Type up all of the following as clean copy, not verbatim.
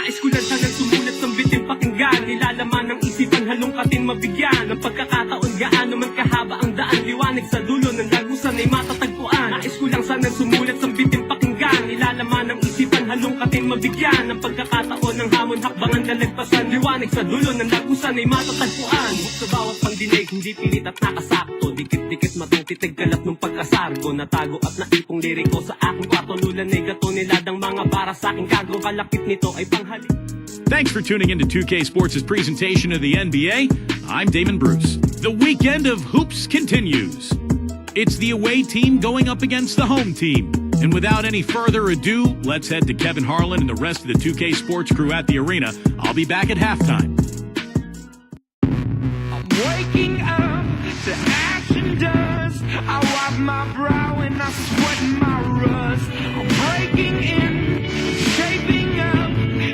Nais ko lang sanang sumulat ng bitin pakinggan, nilalaman ng isipan halongkatin mabigyan ng pagkakataon gaano man kahaba ang daan, liwanag sa dulo ng lagusan ay matatagpuan. Nais ko lang sanang sumulat ng bitin pakinggan, nilalaman ng isipan halongkatin mabigyan ng pagkakataon ng hamon hakbangan lalagpasan, liwanag sa dulo ng lagusan ay matatagpuan. Sa bawat pandinig hindi pilit at nakasakto, dikit-dikit matutitig kalat ng pagkasargo, natago at naipong liriko sa aking patululan ay gato niladang mga para sa aking kago, kalakip nito ay panghalik. Thanks for tuning in to 2K Sports' presentation of the NBA. I'm Damon Bruce. The weekend of hoops continues. It's the away team going up against the home team. And without any further ado, let's head to Kevin Harlan and the rest of the 2K Sports crew at the arena. I'll be back at halftime. I'm waking up to action dust. I wipe my brow and I sweat my rust. I'm breaking in, shaping up.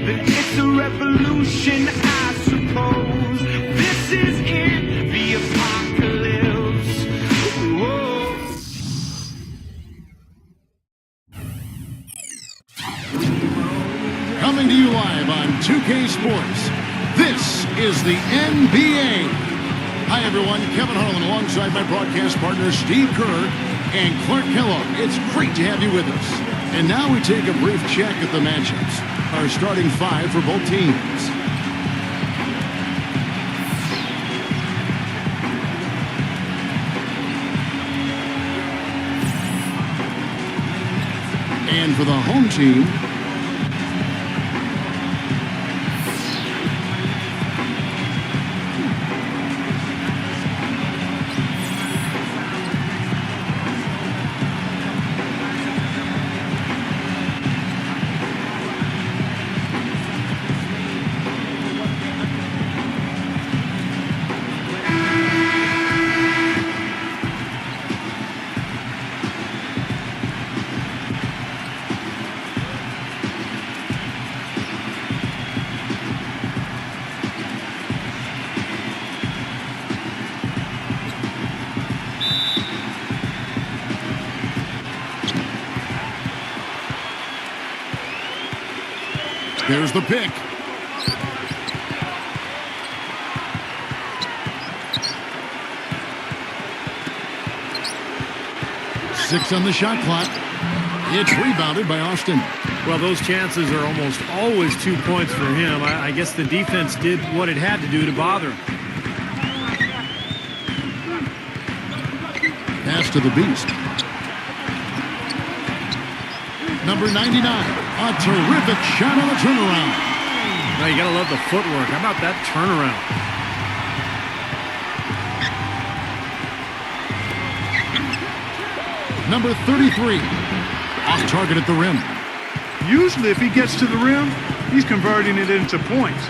Then it's a revolution, I suppose. This is it, the apocalypse. Whoa. Coming to you live on 2K Sports, this is the NBA. Hi everyone, Kevin Harlan alongside my broadcast partner Steve Kerr and Clark Kellogg. It's great to have you with us. And now we take a brief check at the matchups. Our starting five for both teams. And for the home team, there's the pick. Six on the shot clock. It's rebounded by Austin. Well, those chances are almost always 2 points for him. I guess the defense did what it had to do to bother him. Pass to the Beast. Number 99. A terrific shot on the turnaround. Now you gotta love the footwork. How about that turnaround? Number 33. Off target at the rim. Usually if he gets to the rim, he's converting it into points.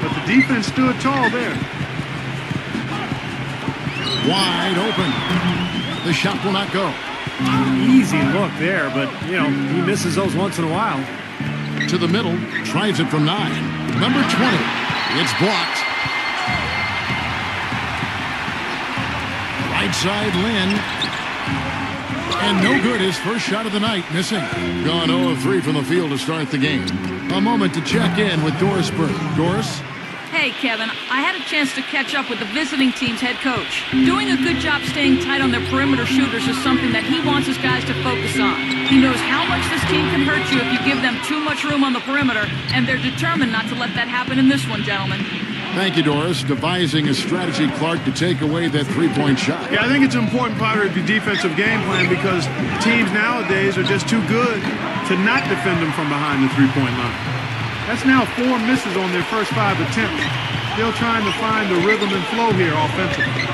But the defense stood tall there. Wide open. The shot will not go. Easy look there, but, you know, he misses those once in a while. To the middle. Tries it from 9. Number 20. It's blocked. Right side, Lynn. And no good. His first shot of the night, missing. Gone 0 of 3 from the field to start the game. A moment to check in with Doris Burke. Doris? Hey, Kevin, I had a chance to catch up with the visiting team's head coach. Doing a good job staying tight on their perimeter shooters is something that he wants his guys to focus on. He knows how much this team can hurt you if you give them too much room on the perimeter, and they're determined not to let that happen in this one, gentlemen. Thank you, Doris. Devising a strategy, Clark, to take away that three-point shot. Yeah, I think it's an important part of the defensive game plan because teams nowadays are just too good to not defend them from behind the three-point line. That's now 4 misses on their first 5 attempts. Still trying to find the rhythm and flow here offensively.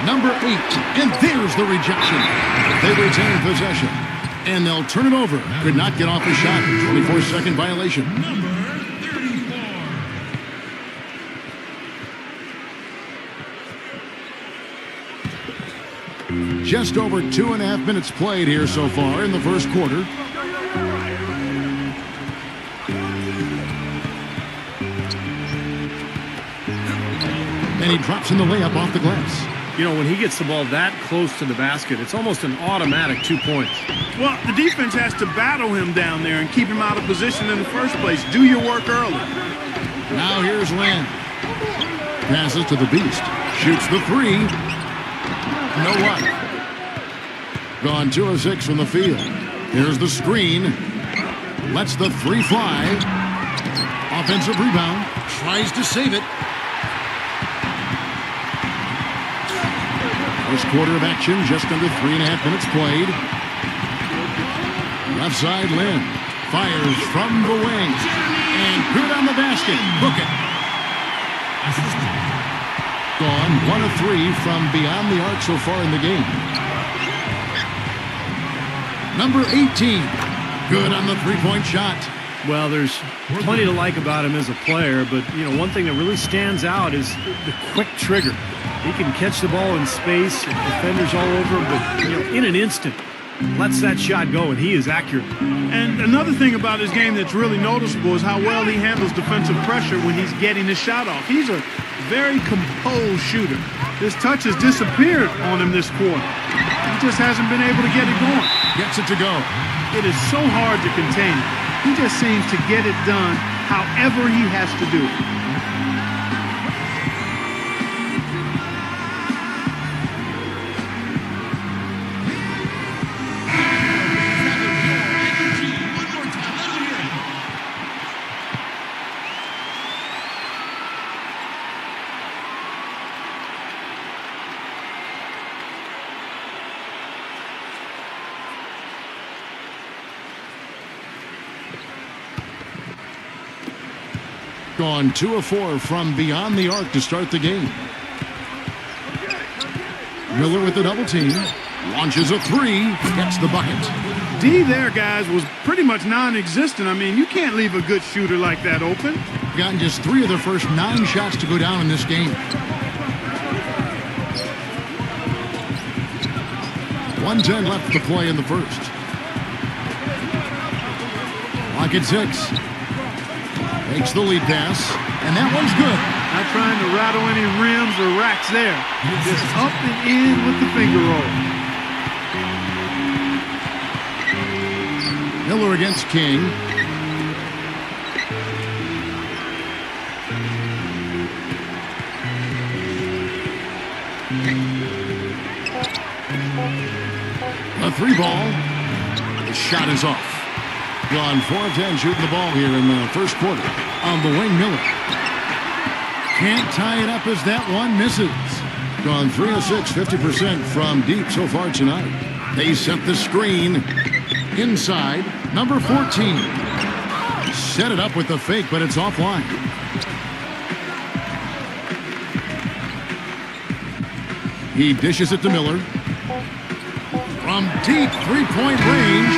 Number 8, and there's the rejection. They retain possession, and they'll turn it over. Could not get off the shot. 24-second violation. Just over 2.5 minutes played here so far in the first quarter. And he drops in the layup off the glass. you know, when he gets the ball that close to the basket, it's almost an automatic 2 points. Well, the defense has to battle him down there and keep him out of position in the first place. Do your work early. Now here's Lynn. Passes to the Beast. Shoots the three. No one. Gone 2 of 6 from the field. Here's the screen. Lets the three fly. Offensive rebound. Tries to save it. First quarter of action, just under 3.5 minutes played. Left side, Lynn. Fires from the wing. And good on the basket. Book it. Gone 1 of 3 from beyond the arc so far in the game. Number 18. Good on the three-point shot. Well, there's plenty to like about him as a player, but, you know, one thing that really stands out is the quick trigger. He can catch the ball in space, defenders all over him, but, you know, in an instant, lets that shot go, and he is accurate. And another thing about his game that's really noticeable is how well he handles defensive pressure when he's getting his shot off. He's a very composed shooter. His touch has disappeared on him this quarter. He just hasn't been able to get it going. Gets it to go. It is so hard to contain it. He just seems to get it done however he has to do it. Gone 2 of 4 from beyond the arc to start the game. Miller with the double team. Launches a three. Gets the bucket. D there, guys, was pretty much non-existent. I mean, you can't leave a good shooter like that open. Gotten just 3 of their first 9 shots to go down in this game. 1:10 left to play in the first. Clock at 6. Takes the lead pass, and that one's good. Not trying to rattle any rims or racks there. Just up and in with the finger roll. Miller against King. A 3 ball. The shot is off. Gone 4 of 10 shooting the ball here in the first quarter. On the wing, Miller. Can't tie it up as that one misses. Gone 3 of 6, 50% from deep so far tonight. They set the screen inside. Number 14. Set it up with the fake, but it's offline. He dishes it to Miller. From deep three-point range.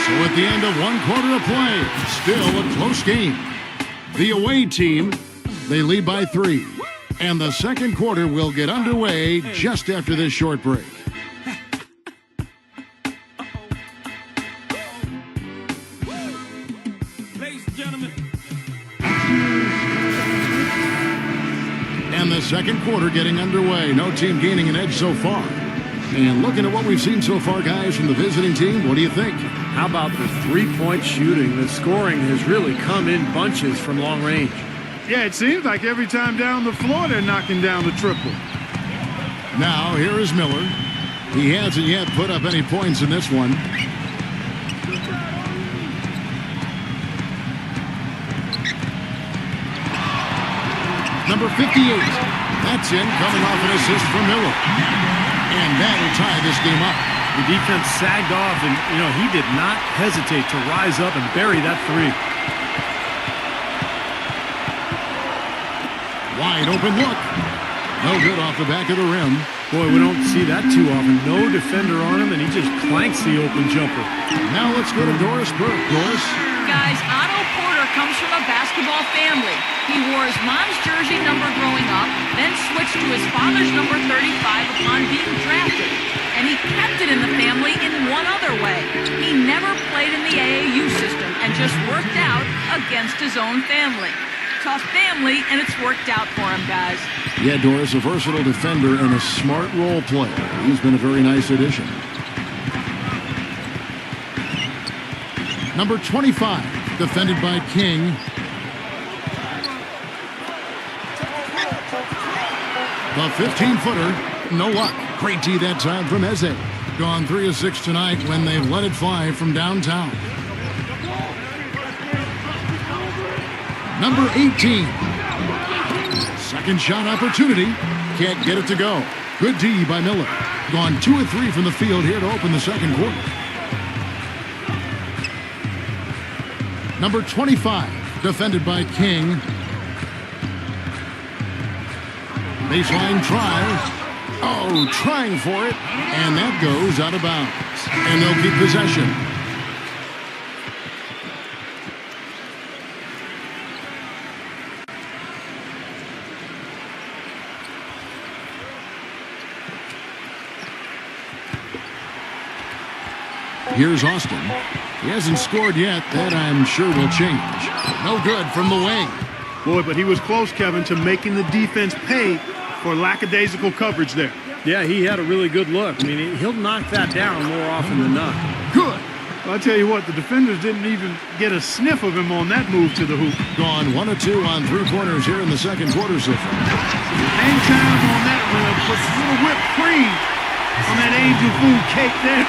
So at the end of 1 quarter of play, still a close game. The away team, they lead by 3. And the second quarter will get underway just after this short break. Ladies and gentlemen. And the second quarter getting underway. No team gaining an edge so far. And looking at what we've seen so far, guys, from the visiting team, what do you think? How about the three-point shooting? The scoring has really come in bunches from long range. Yeah, it seems like every time down the floor they're knocking down the triple. Now, here is Miller. He hasn't yet put up any points in this one. Number 58. That's in, coming off an assist from Miller. And that'll tie this game up. The defense sagged off, and, you know, he did not hesitate to rise up and bury that three. Wide open look. No good off the back of the rim. Boy, we don't see that too often. No defender on him, and he just clanks the open jumper. Now let's go to Doris Burke. Doris? Guys, Otto Porter comes from a basketball family. He wore his mom's jersey number growing up, then switched to his father's number 35 upon being drafted. And he kept it in the family in one other way. He never played in the AAU system and just worked out against his own family. tough family, and it's worked out for him, guys. Yeah, Doris, a versatile defender and a smart role player. He's been a very nice addition. Number 25, defended by King. The 15-footer, no luck. Great D that time from Eze. Gone 3 of 6 tonight when they've let it fly from downtown. Number 18. Second shot opportunity. Can't get it to go. Good D by Miller. Gone 2 of 3 from the field here to open the second quarter. Number 25, defended by King. Baseline try. Oh, trying for it. And that goes out of bounds. And they'll keep possession. Here's Austin. He hasn't scored yet. That, I'm sure, will change. No good from the wing. Boy, but he was close, Kevin, to making the defense pay for lackadaisical coverage there. Yeah, he had a really good look. I mean, he'll knock that down more often than not. Good. Well, I tell you what, the defenders didn't even get a sniff of him on that move to the hoop. Gone 1 of 2 on 3-pointers here in the second quarter so far. Hang time on that rim. Put a little whipped cream on that angel food cake there.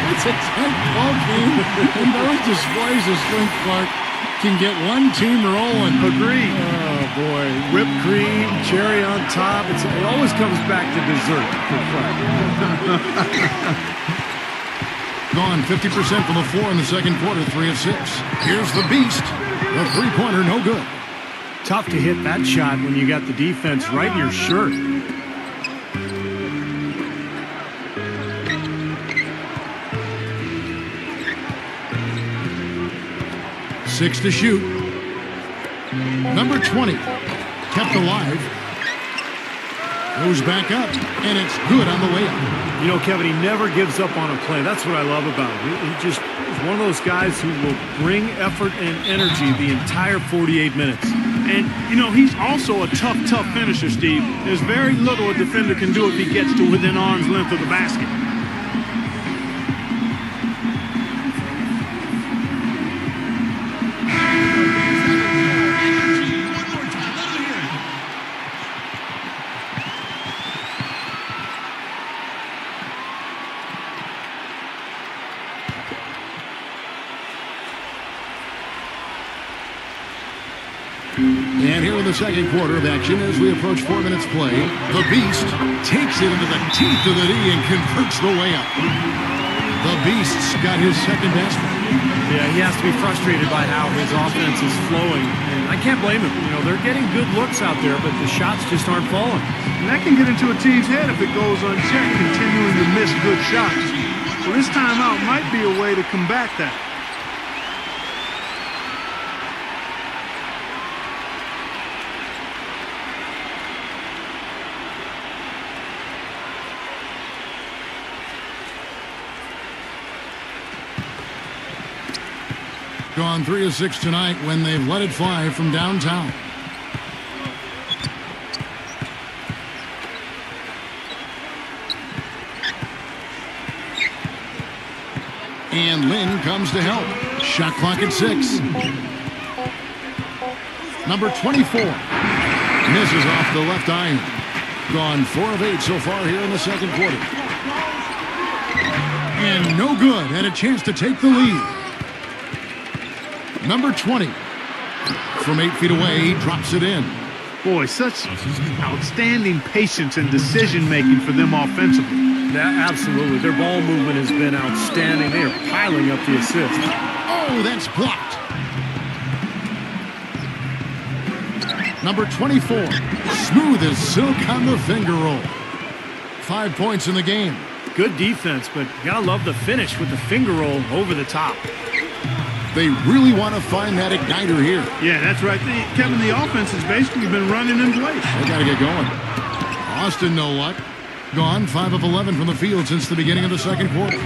It's a tight ball game, and those displays of strength, Clark, can get one team rolling. Agreed. Oh, boy. Whipped cream, cherry on top. It always comes back to dessert for Clark. Gone 50% from the floor in the second quarter, 3 of 6. Here's the beast. The three-pointer, no good. Tough to hit that shot when you got the defense right in your shirt. Six to shoot. Number 20, kept alive. Goes back up, and it's good on the way up. You know, Kevin, he never gives up on a play. That's what I love about him. He just is one of those guys who will bring effort and energy the entire 48 minutes. And, you know, he's also a tough finisher, Steve. There's very little a defender can do if he gets to within arm's length of the basket. And here in the second quarter of action, as we approach 4 minutes play, the Beast takes it into the teeth of the D and converts the layup. The Beast's got his second basket. Yeah, he has to be frustrated by how his offense is flowing. And I can't blame him. You know, they're getting good looks out there, but the shots just aren't falling. And that can get into a team's head if it goes unchecked, continuing to miss good shots. So this timeout might be a way to combat that. Gone 3 of 6 tonight when they've let it fly from downtown. And Lynn comes to help. Shot clock at 6. Number 24 misses off the left iron. Gone 4 of 8 so far here in the second quarter. And no good, and a chance to take the lead. Number 20, from 8 feet away, he drops it in. Boy, such outstanding patience and decision-making for them offensively. Yeah, absolutely. Their ball movement has been outstanding. They are piling up the assists. Oh, that's blocked. Number 24, smooth as silk on the finger roll. 5 points in the game. Good defense, but you gotta love the finish with the finger roll over the top. They really want to find that igniter here. Yeah, that's right. Kevin, the offense has basically been running in place. They got to get going. Austin, no luck. Gone 5 of 11 from the field since the beginning of the second quarter.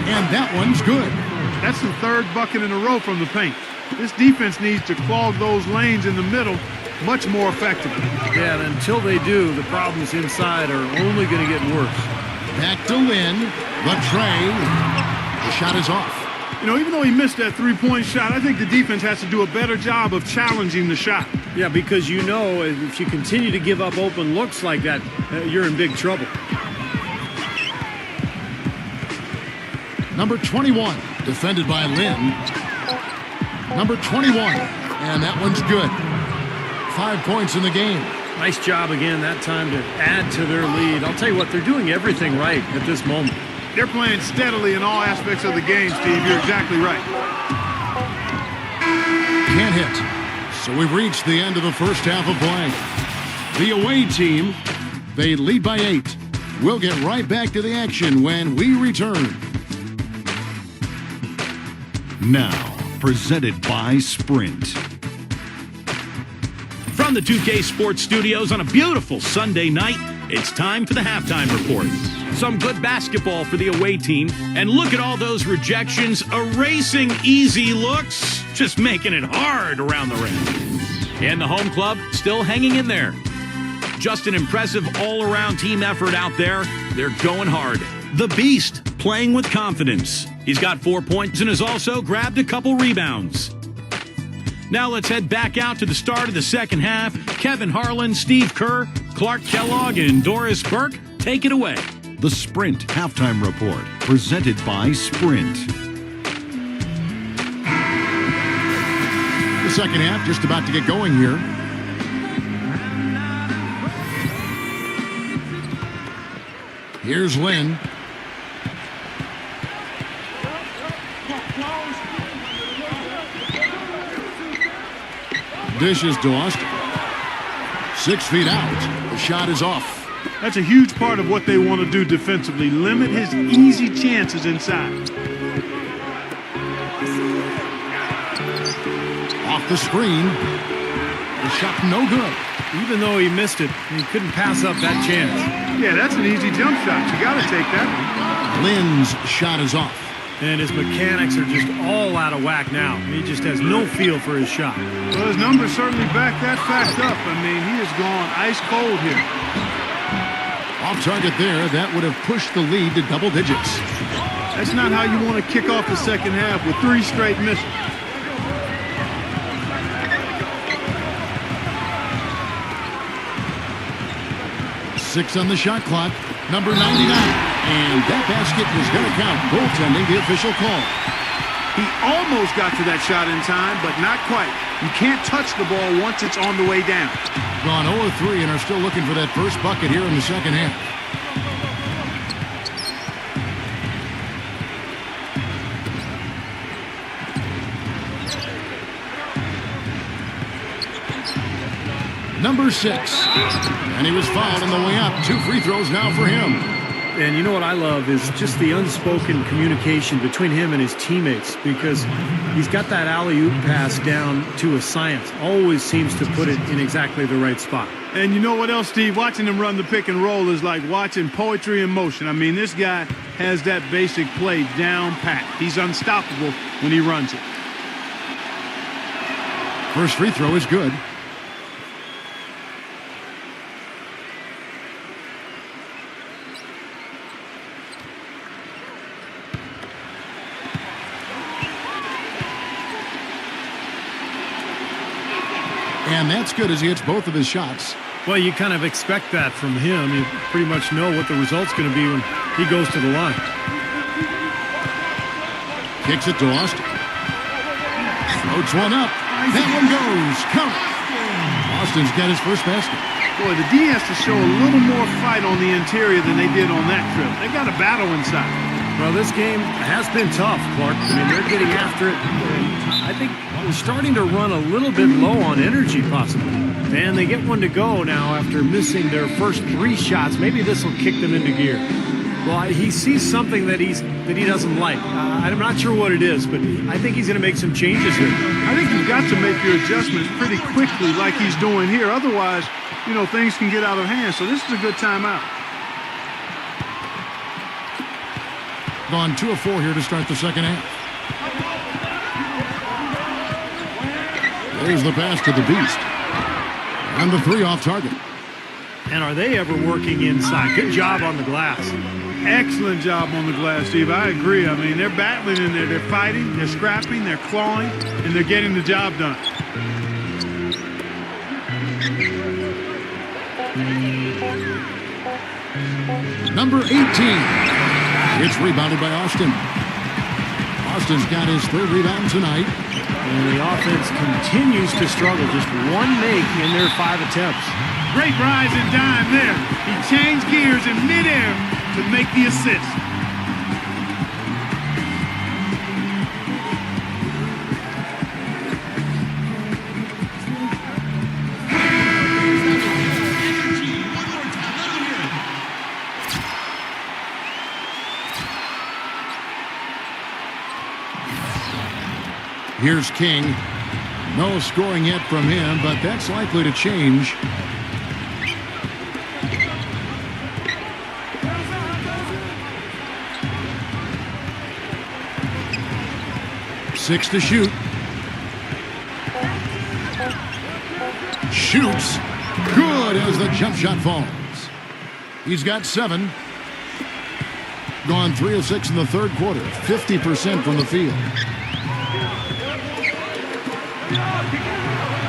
And that one's good. That's the third bucket in a row from the paint. This defense needs to clog those lanes in the middle much more effectively. Yeah, and until they do, the problems inside are only going to get worse. Back to Lynn. The tray. The shot is off. You know, even though he missed that three-point shot, I think the defense has to do a better job of challenging the shot. Yeah, because you know if you continue to give up open looks like that, you're in big trouble. Number 21, defended by Lynn. Number 21, and that one's good. 5 points in the game. Nice job again that time to add to their lead. I'll tell you what, they're doing everything right at this moment. They're playing steadily in all aspects of the game, Steve. You're exactly right. Can't hit. So we've reached the end of the first half of play. The away team, they lead by 8. We'll get right back to the action when we return. Now, presented by Sprint. From the 2K Sports Studios on a beautiful Sunday night, it's time for the halftime report. Some good basketball for the away team, and look at all those rejections, erasing easy looks, just making it hard around the rim. And the home club still hanging in there. Just an impressive all-around team effort out there. They're going hard. The Beast playing with confidence. He's got 4 points and has also grabbed a couple rebounds. Now let's head back out to the start of the second half. Kevin Harlan, Steve Kerr, Clark Kellogg, and Doris Burke take it away. The Sprint Halftime Report, presented by Sprint. The second half just about to get going here. Here's Lynn. Dish is to Austin. 6 feet out. The shot is off. That's a huge part of what they want to do defensively. Limit his easy chances inside. Off the screen. The shot no good. Even though he missed it, he couldn't pass up that chance. Yeah, that's an easy jump shot. You got to take that. Lynn's shot is off. And his mechanics are just all out of whack now. He just has no feel for his shot. Well, his numbers certainly back that fact up. I mean, he has gone ice cold here. Off target there. That would have pushed the lead to double digits. That's not how you want to kick off the second half with 3 straight misses. Six on the shot clock. Number 99. And that basket is going to count. Goaltending, the official call. He almost got to that shot in time, but not quite. You can't touch the ball once it's on the way down. Gone 0-3 and are still looking for that first bucket here in the second half. Number 6. And he was fouled on the way up. 2 free throws now for him. And you know what I love is just the unspoken communication between him and his teammates, because he's got that alley-oop pass down to a science. Always seems to put it in exactly the right spot. And you know what else, Steve? Watching him run the pick and roll is like watching poetry in motion. I mean, this guy has that basic play down pat. He's unstoppable when he runs it. First free throw is good. And that's good as he hits both of his shots. Well, you kind of expect that from him. You pretty much know what the result's going to be when he goes to the line. Kicks it to Austin. Floats one up. That one goes. Count. Austin's got his first basket. Boy, the D has to show a little more fight on the interior than they did on that trip. They got a battle inside. Well, this game has been tough, Clark. I mean, they're getting after it. I think we're starting to run a little bit low on energy, possibly. And they get one to go now after missing their first 3 shots. Maybe this will kick them into gear. Well, he sees something that he doesn't like. I'm not sure what it is, but I think he's going to make some changes here. I think you've got to make your adjustments pretty quickly like he's doing here. Otherwise, you know, things can get out of hand. So this is a good timeout. Gone 2 of 4 here to start the second half. There's the pass to the Beast. And the 3 off target. And are they ever working inside? Good job on the glass. Excellent job on the glass, Steve. I agree. I mean, they're battling in there. They're fighting, they're scrapping, they're clawing, and they're getting the job done. Number 18. It's rebounded by Austin. Austin's got his 3rd rebound tonight. And the offense continues to struggle. Just 1 make in their 5 attempts. Great rise and dime there. He changed gears in midair to make the assist. Here's King. No scoring yet from him, but that's likely to change. Six to shoot. Shoots. Good as the jump shot falls. He's got 7. Gone 3 of 6 in the 3rd quarter. 50% from the field.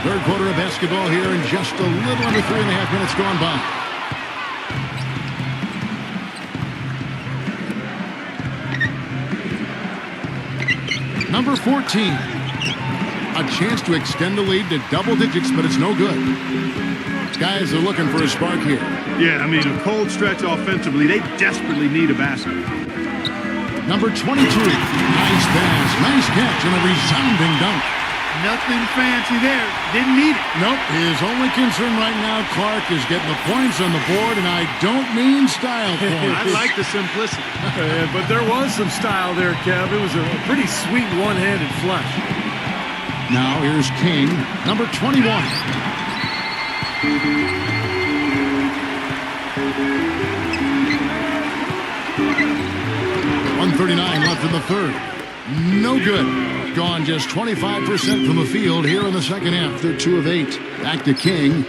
3rd quarter of basketball here, and just a little under 3.5 minutes gone by. Number 14. A chance to extend the lead to double digits, but it's no good. Guys are looking for a spark here. Yeah, I mean, a cold stretch offensively. They desperately need a basket. Number 22. Nice pass, nice catch, and a resounding dunk. Nothing fancy there. Didn't need it. Nope. His only concern right now, Clark, is getting the points on the board, and I don't mean style points. I like the simplicity. But there was some style there, Kev. It was a pretty sweet one-handed flush. Now here's King, number 21. 1:39 left in the 3rd. No good. Gone just 25% from the field here in the 2nd half. They're 2 of 8. Back to King.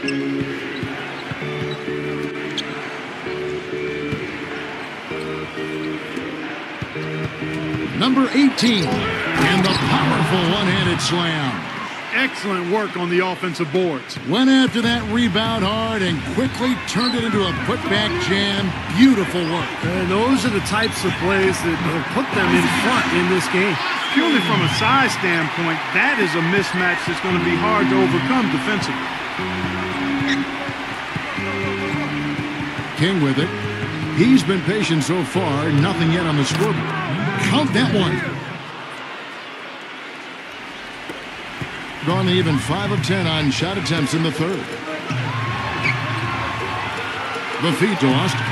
Number 18. And the powerful one-handed slam. Excellent work on the offensive boards. Went after that rebound hard and quickly turned it into a putback jam. Beautiful work. And those are the types of plays that have put them in front in this game. Purely from a size standpoint, that is a mismatch that's going to be hard to overcome defensively. King with it. He's been patient so far. Nothing yet on the scoreboard. Count that one. Gone even 5 of 10 on shot attempts in the 3rd. The feed to Austin.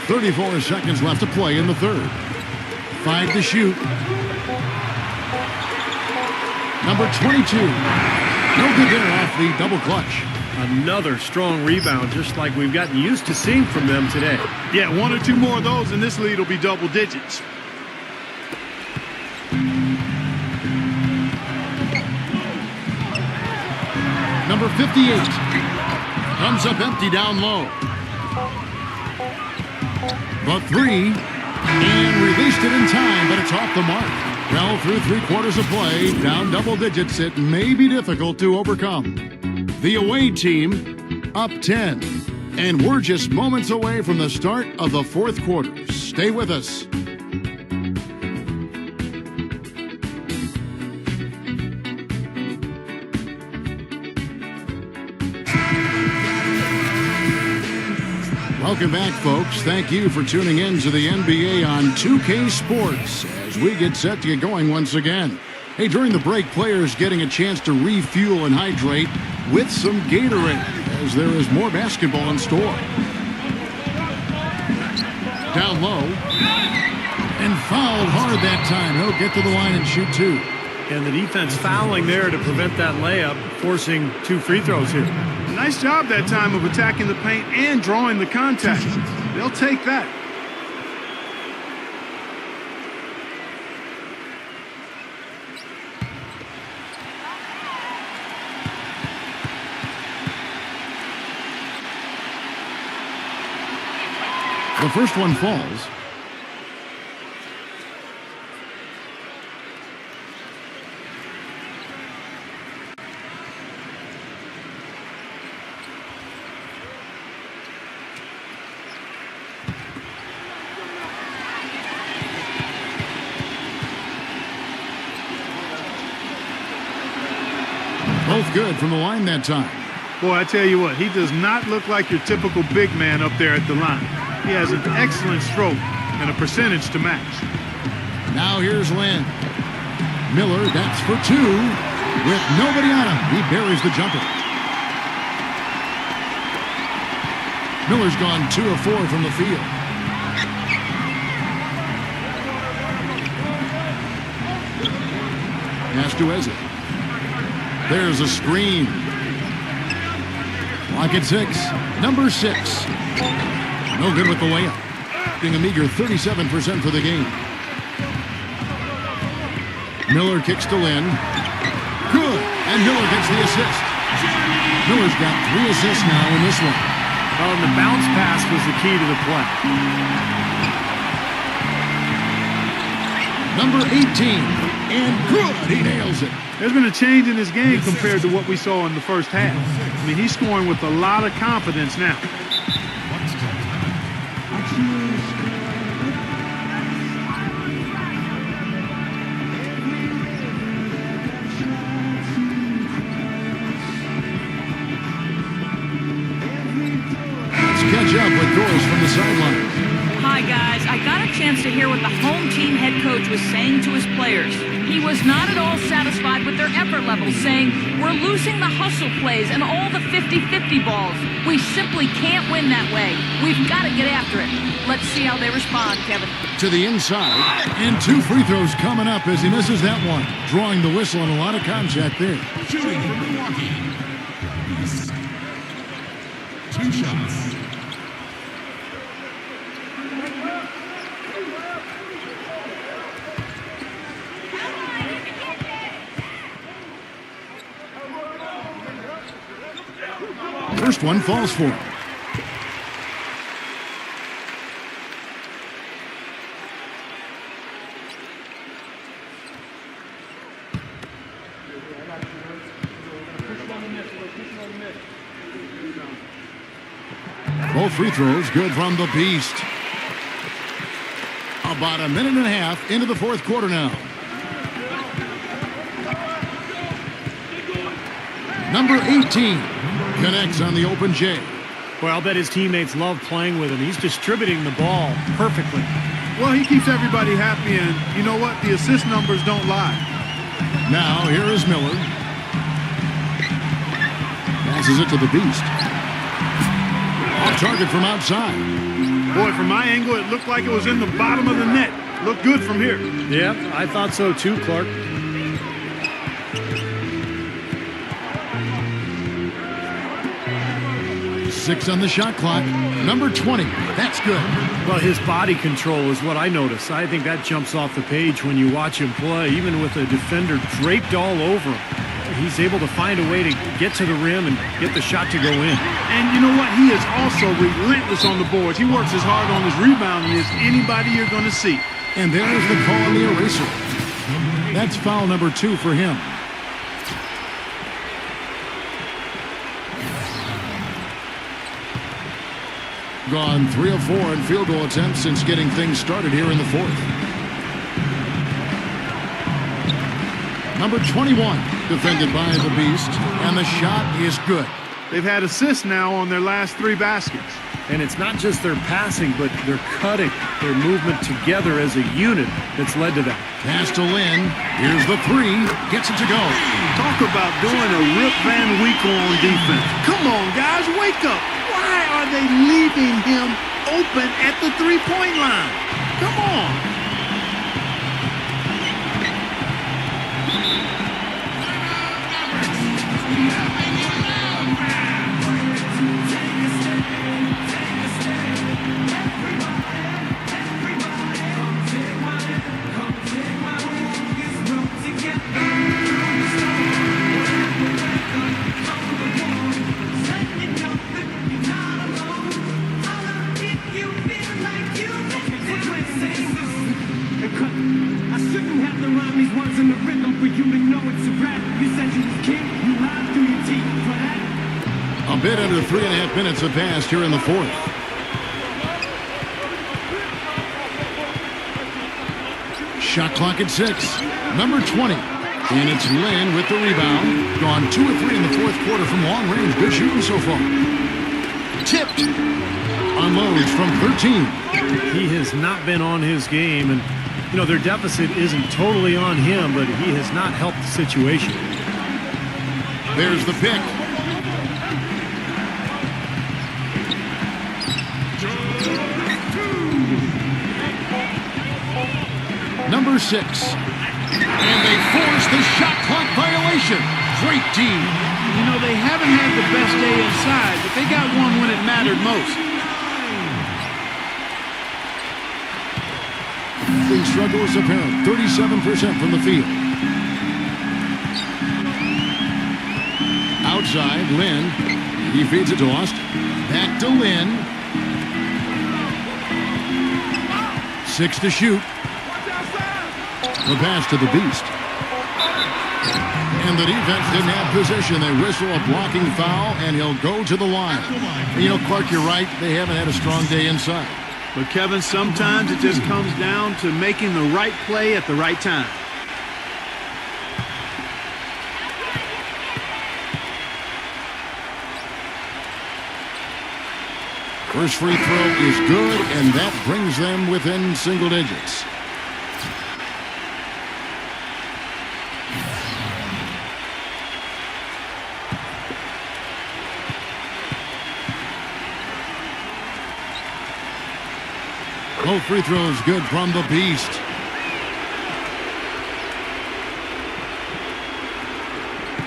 34 seconds left to play in the 3rd. 5 to shoot. Number 22. No good there off the double clutch. Another strong rebound, just like we've gotten used to seeing from them today. Yeah, 1 or 2 more of those, and this lead will be double digits. Number 58 comes up empty down low. The 3 and released it in time, but it's off the mark. Well, through 3/4 of play, down double digits, it may be difficult to overcome. The away team up 10, and we're just moments away from the start of the 4th quarter. Stay with us. Welcome back, folks. Thank you for tuning in to the NBA on 2K Sports as we get set to get going once again. Hey, during the break, players getting a chance to refuel and hydrate with some Gatorade as there is more basketball in store. Down low. And fouled hard that time. He'll get to the line and shoot 2. And the defense fouling there to prevent that layup, forcing 2 free throws here. Nice job that time of attacking the paint and drawing the contact. They'll take that. The first one falls. Both good from the line that time. Boy, I tell you what, he does not look like your typical big man up there at the line. He has an excellent stroke and a percentage to match. Now here's Lynn. Miller, that's for two. With nobody on him, he buries the jumper. Miller's gone 2 of 4 from the field. Pass to Eze. There's a screen. Clock at 6. Number 6. No good with the layup. Being a meager 37% for the game. Miller kicks to Lynn. Good. And Miller gets the assist. Miller's got 3 assists now in this one. Well, and the bounce pass was the key to the play. Number 18. And good. He nails it. There's been a change in his game compared to what we saw in the first half. I mean, he's scoring with a lot of confidence now. Let's catch up with Doris from the sideline. Hi, guys. I got a chance to hear what the home team head coach was saying to his players. He was not at all satisfied with their effort levels, saying, "We're losing the hustle plays and all the 50-50 balls. We simply can't win that way. We've got to get after it." Let's see how they respond, Kevin. To the inside. And 2 free throws coming up as he misses that one. Drawing the whistle and a lot of contact there. Shooting for Milwaukee. 2 shots. First one falls for him. Both free throws good from the Beast. About a minute and a half into the fourth quarter now. Number 18 connects on the open J. Well, I'll bet his teammates love playing with him. He's distributing the ball perfectly. Well, he keeps everybody happy, and you know what? The assist numbers don't lie. Now here is Miller. Passes it to the Beast. Off target from outside. Boy, from my angle, it looked like it was in the bottom of the net. Looked good from here. Yeah, I thought so too, Clark. Six on the shot clock. Number 20. That's good. Well, his body control is what I notice. I think that jumps off the page when you watch him play, even with a defender draped all over him. He's able to find a way to get to the rim and get the shot to go in. And you know what? He is also relentless on the boards. He works as hard on his rebounding as anybody you're going to see. And there's the call on the eraser. That's foul number 2 for him. Gone 3 of 4 in field goal attempts since getting things started here in the fourth. Number 21, defended by the Beast, and the shot is good. They've had assists now on their last 3 baskets. And it's not just their passing, but their cutting, their movement together as a unit that's led to that. Pass to Lynn. Here's the 3. Gets it to go. Talk about doing a Rip Van Winkle on defense. Come on, guys, wake up. Why are they leaving him open at the three-point line? Come on. A bit under 3.5 minutes have passed here in the fourth. Shot clock at 6. Number 20. And it's Lynn with the rebound. Gone 2 of 3 in the fourth quarter from long range. Good shooting so far. Tipped. Unloads from 13. He has not been on his game, and you know their deficit isn't totally on him, but he has not helped the situation. There's the pick. Number 6. And they force the shot clock violation. Great D. You know, they haven't had the best day inside, but they got one when it mattered most. The struggle is apparent. 37% from the field. Outside, Lynn. He feeds it to Austin. Back to Lynn. 6 to shoot. The pass to the Beast. And the defense didn't have possession. They whistle a blocking foul, and he'll go to the line. You know, Clark, you're right. They haven't had a strong day inside. But, Kevin, sometimes it just comes down to making the right play at the right time. First free throw is good, and that brings them within single digits. Both free throws good from the Beast.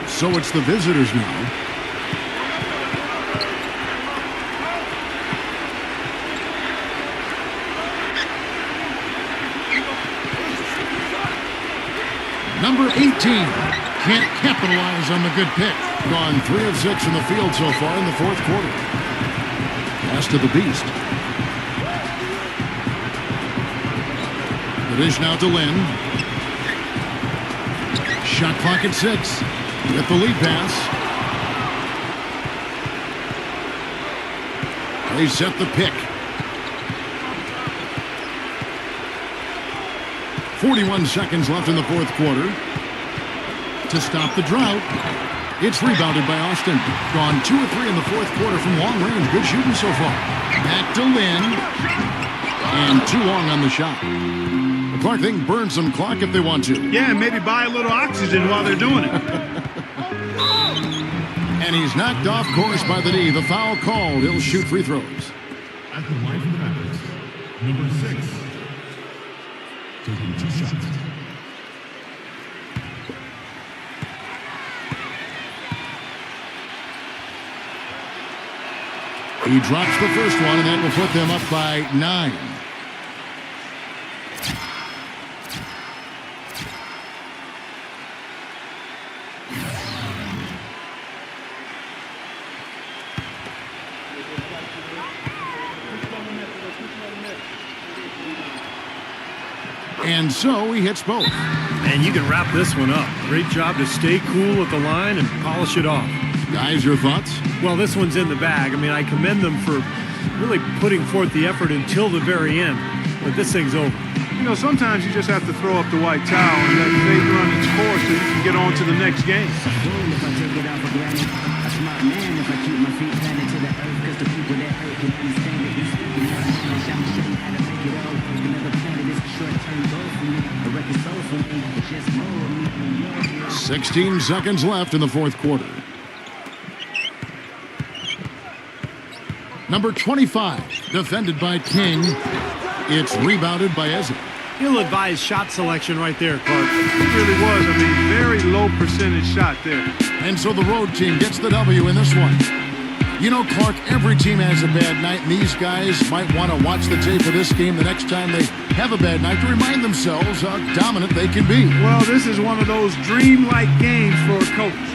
So it's the visitors now. Number 18 can't capitalize on the good pick. Gone 3 of 6 in the field so far in the fourth quarter. Pass to the Beast. The dish now to Lynn. Shot clock at 6. With the lead pass. They set the pick. 41 seconds left in the fourth quarter. To stop the drought, it's rebounded by Austin. Gone 2 of 3 in the fourth quarter from long range. Good shooting so far. Back to Lynn. And too long on the shot. Clark, they can burn some clock if they want to. Yeah, and maybe buy a little oxygen while they're doing it. And he's knocked off course by the D. The foul called. He'll shoot free throws. At the line for the Mavericks, number 6. Taking 2 shots. He drops the first one, and that will put them up by 9. And so he hits both. And you can wrap this one up. Great job to stay cool at the line and polish it off. Guys, your thoughts? Well, this one's in the bag. I mean, I commend them for really putting forth the effort until the very end. But this thing's over. You know, sometimes you just have to throw up the white towel and let fate run its course so you can get on to the next game. If I take it out for granted, a smart man if I keep my feet planted to the earth, because the people that hurt can understand it. He's speaking out, I'm showing how to make it all. Another planet is a short-term goal for me. A record soul for me. It's just more of me. 16 seconds left in the fourth quarter. Number 25, defended by King. It's rebounded by Eze. Ill-advised shot selection right there, Clark. It really was. I mean, very low percentage shot there. And so the road team gets the W in this one. You know, Clark, every team has a bad night, and these guys might want to watch the tape of this game the next time they have a bad night to remind themselves how dominant they can be. Well, this is one of those dreamlike games for a coach.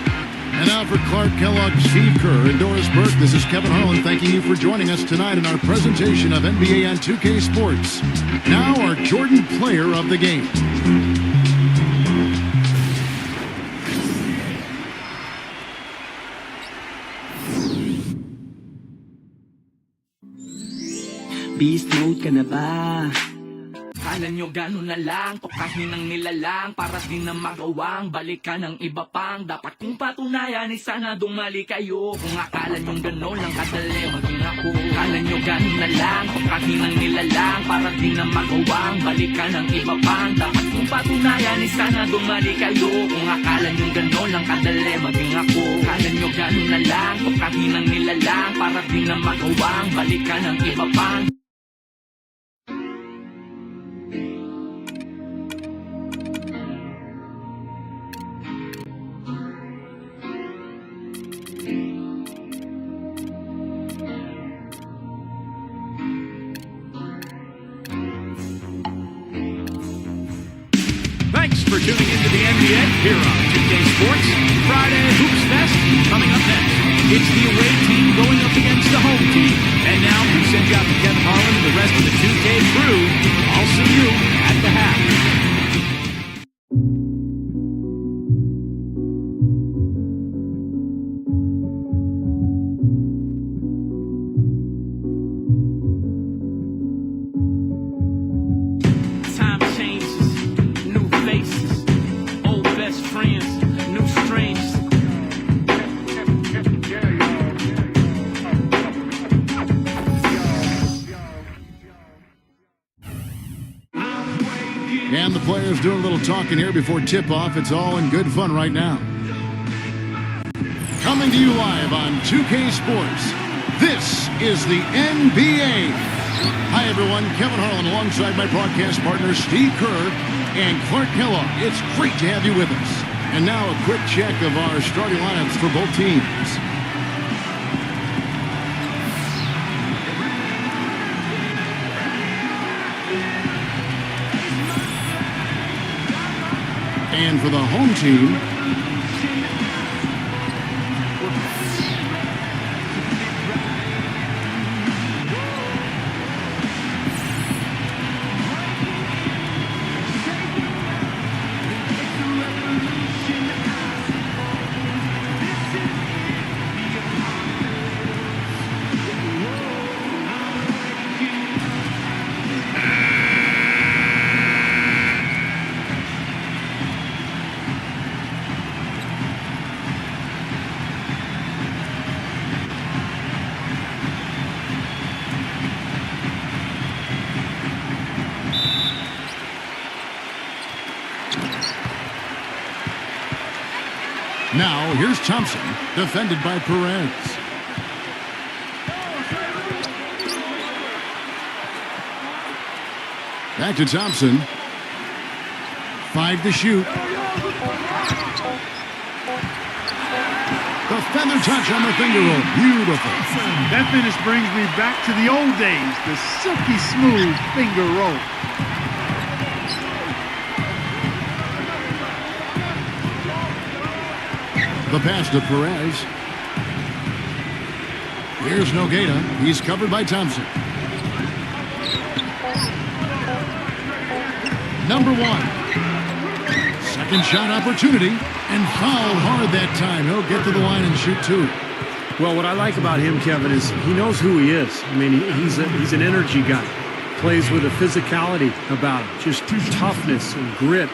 And now for Clark Kellogg, Steve Kerr, and Doris Burke, this is Kevin Harlan thanking you for joining us tonight in our presentation of NBA on 2K Sports. Now our Jordan Player of the Game. beast mode ka na ba? Kala nyo gano'n na lang, tukahin ng nilalang para di na magawang balikan ng iba pang dapat kong patunayan ay sana dumali kayo. Kung akala nyo gano'n lang kadali maging ako. Kala nyo gano'n na lang, tukahin ng nilalang para di na magawang balikan ng iba pang dapat kong patunayan ay sana dumali kayo. Kung akala nyo gano'n lang kadali maging ako. Kala nyo gano'n na lang, tukahin ng nilalang para di na magawang balikan ng iba pang. Thanks for tuning into the NBA here on 2K Sports. Friday Hoops Fest coming up next. It's the away team going up against the home team. And now we send you out to Kevin Harlan and the rest of the 2K crew. I'll see you at the half. Time changes, new faces, old best friends, new strangers. And the players doing a little talking here before tip-off. It's all in good fun right now. Coming to you live on 2K Sports, this is the NBA. Hi, everyone. Kevin Harlan alongside my broadcast partners Steve Kerr and Clark Kellogg. It's great to have you with us. And now a quick check of our starting lineups for both teams. And for the home team, now here's Thompson, defended by Perez. Back to Thompson. 5 to shoot. The feather touch on the finger roll. Beautiful. That finish brings me back to the old days, the silky smooth finger roll. The pass to Perez. Here's Nogueira. He's covered by Thompson. Number 1. Second shot opportunity. And fouled hard that time. He'll get to the line and shoot 2. Well, what I like about him, Kevin, is he knows who he is. I mean, he's an energy guy. Plays with a physicality about him. Just toughness and grit.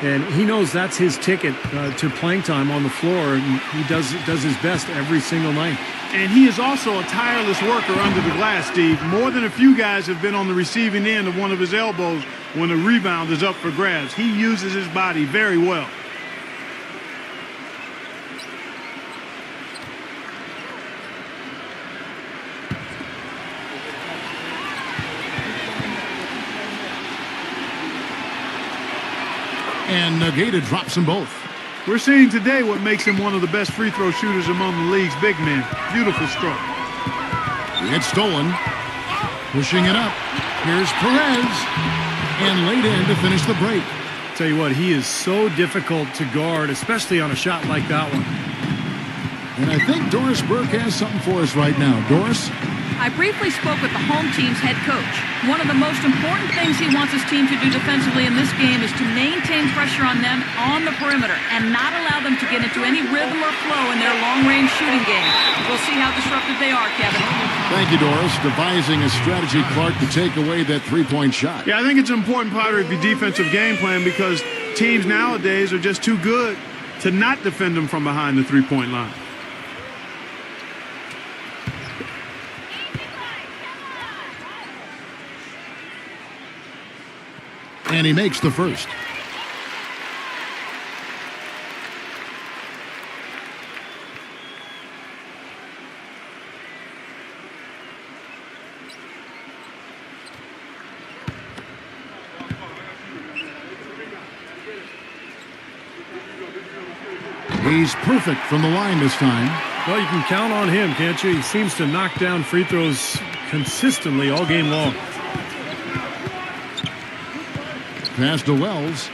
And he knows that's his ticket to playing time on the floor, and he does his best every single night. And he is also a tireless worker under the glass, Steve. More than a few guys have been on the receiving end of one of his elbows when a rebound is up for grabs. He uses his body very well. And Nogueira drops them both. We're seeing today what makes him one of the best free throw shooters among the league's big men. Beautiful stroke. It's stolen. Pushing it up. Here's Perez. And laid in to finish the break. Tell you what, he is so difficult to guard, especially on a shot like that one. And I think Doris Burke has something for us right now. Doris? I briefly spoke with the home team's head coach. One of the most important things he wants his team to do defensively in this game is to maintain pressure on them on the perimeter and not allow them to get into any rhythm or flow in their long-range shooting game. We'll see how disruptive they are, Kevin. Thank you, Doris. Devising a strategy, Clark, to take away that three-point shot. Yeah, I think it's an important part of the defensive game plan because teams nowadays are just too good to not defend them from behind the three-point line. And he makes the first. He's perfect from the line this time. Well, you can count on him, can't you? He seems to knock down free throws consistently all game long. Pass to Wells.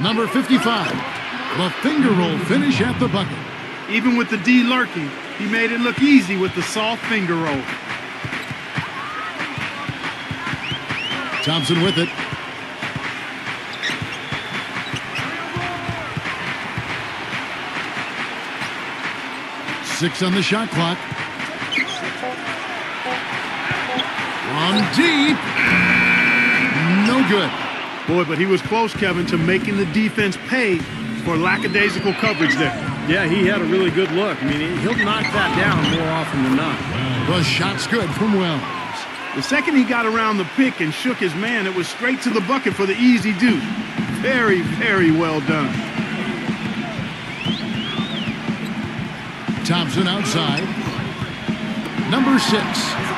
Number 55. The finger roll finish at the bucket. Even with the D lurking, he made it look easy with the soft finger roll. Thompson with it. Six on the shot clock. From deep. No good. Boy, but he was close, Kevin, to making the defense pay for lackadaisical coverage there. Yeah, he had a really good look. I mean, he'll knock that down more often than not. The shot's good from Wells. The second he got around the pick and shook his man, it was straight to the bucket for the easy deuce. Very, very well done. Thompson outside. Number 6.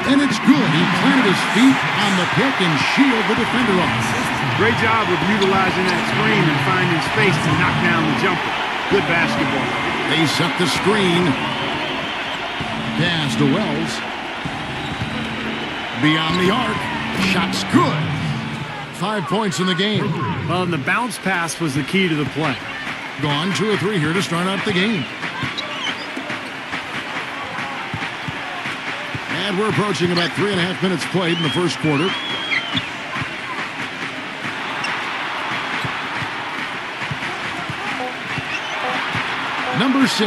And it's good. He planted his feet on the pick and shielded the defender off. Great job of utilizing that screen and finding space to knock down the jumper. Good basketball. They set the screen. Pass to Wells. Beyond the arc. Shot's good. 5 points in the game. Well, and the bounce pass was the key to the play. Gone 2 or 3 here to start out the game. And we're approaching about 3.5 minutes played in the first quarter. Number 6.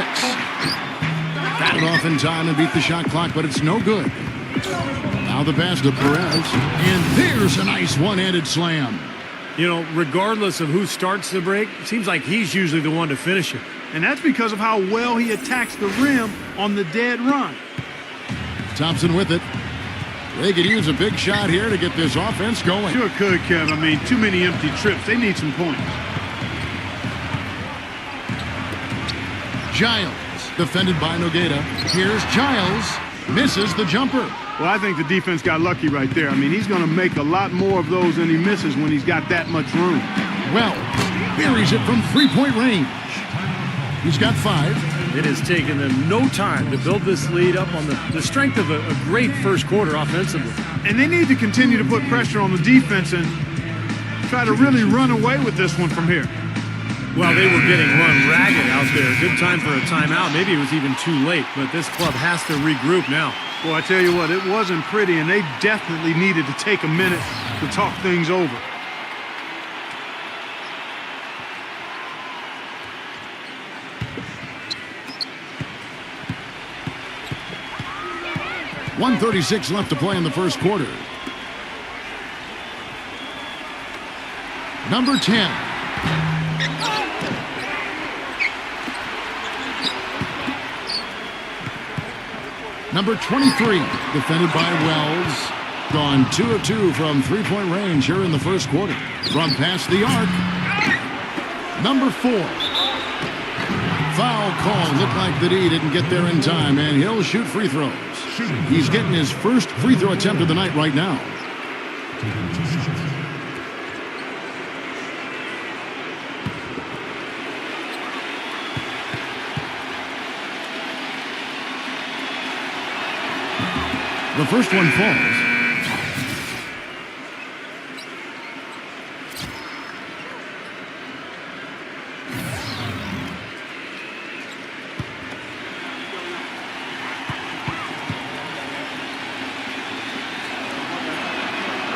Batted off in time and beat the shot clock, but it's no good. Now the pass to Perez. And there's a nice one-handed slam. You know, regardless of who starts the break, it seems like he's usually the one to finish it. And that's because of how well he attacks the rim on the dead run. Thompson with it. They could use a big shot here to get this offense going. Sure could, Kevin. I mean, too many empty trips. They need some points. Giles, defended by Nogueira. Here's Giles. Misses the jumper. Well, I think the defense got lucky right there. I mean, he's going to make a lot more of those than he misses when he's got that much room. Well, buries it from three-point range. He's got 5. It has taken them no time to build this lead up on the strength of a great first quarter offensively. And they need to continue to put pressure on the defense and try to really run away with this one from here. Well, they were getting run ragged out there. Good time for a timeout. Maybe it was even too late, but this club has to regroup now. Well, I tell you what, it wasn't pretty, and they definitely needed to take a minute to talk things over. .136 left to play in the first quarter. Number 10. Number 23, defended by Wells. Gone 2 of 2 from three-point range here in the first quarter. From past the arc. Number 4. Foul call. Looked like the D didn't get there in time, and he'll shoot free throws. He's getting his first free throw attempt of the night right now. The first one falls.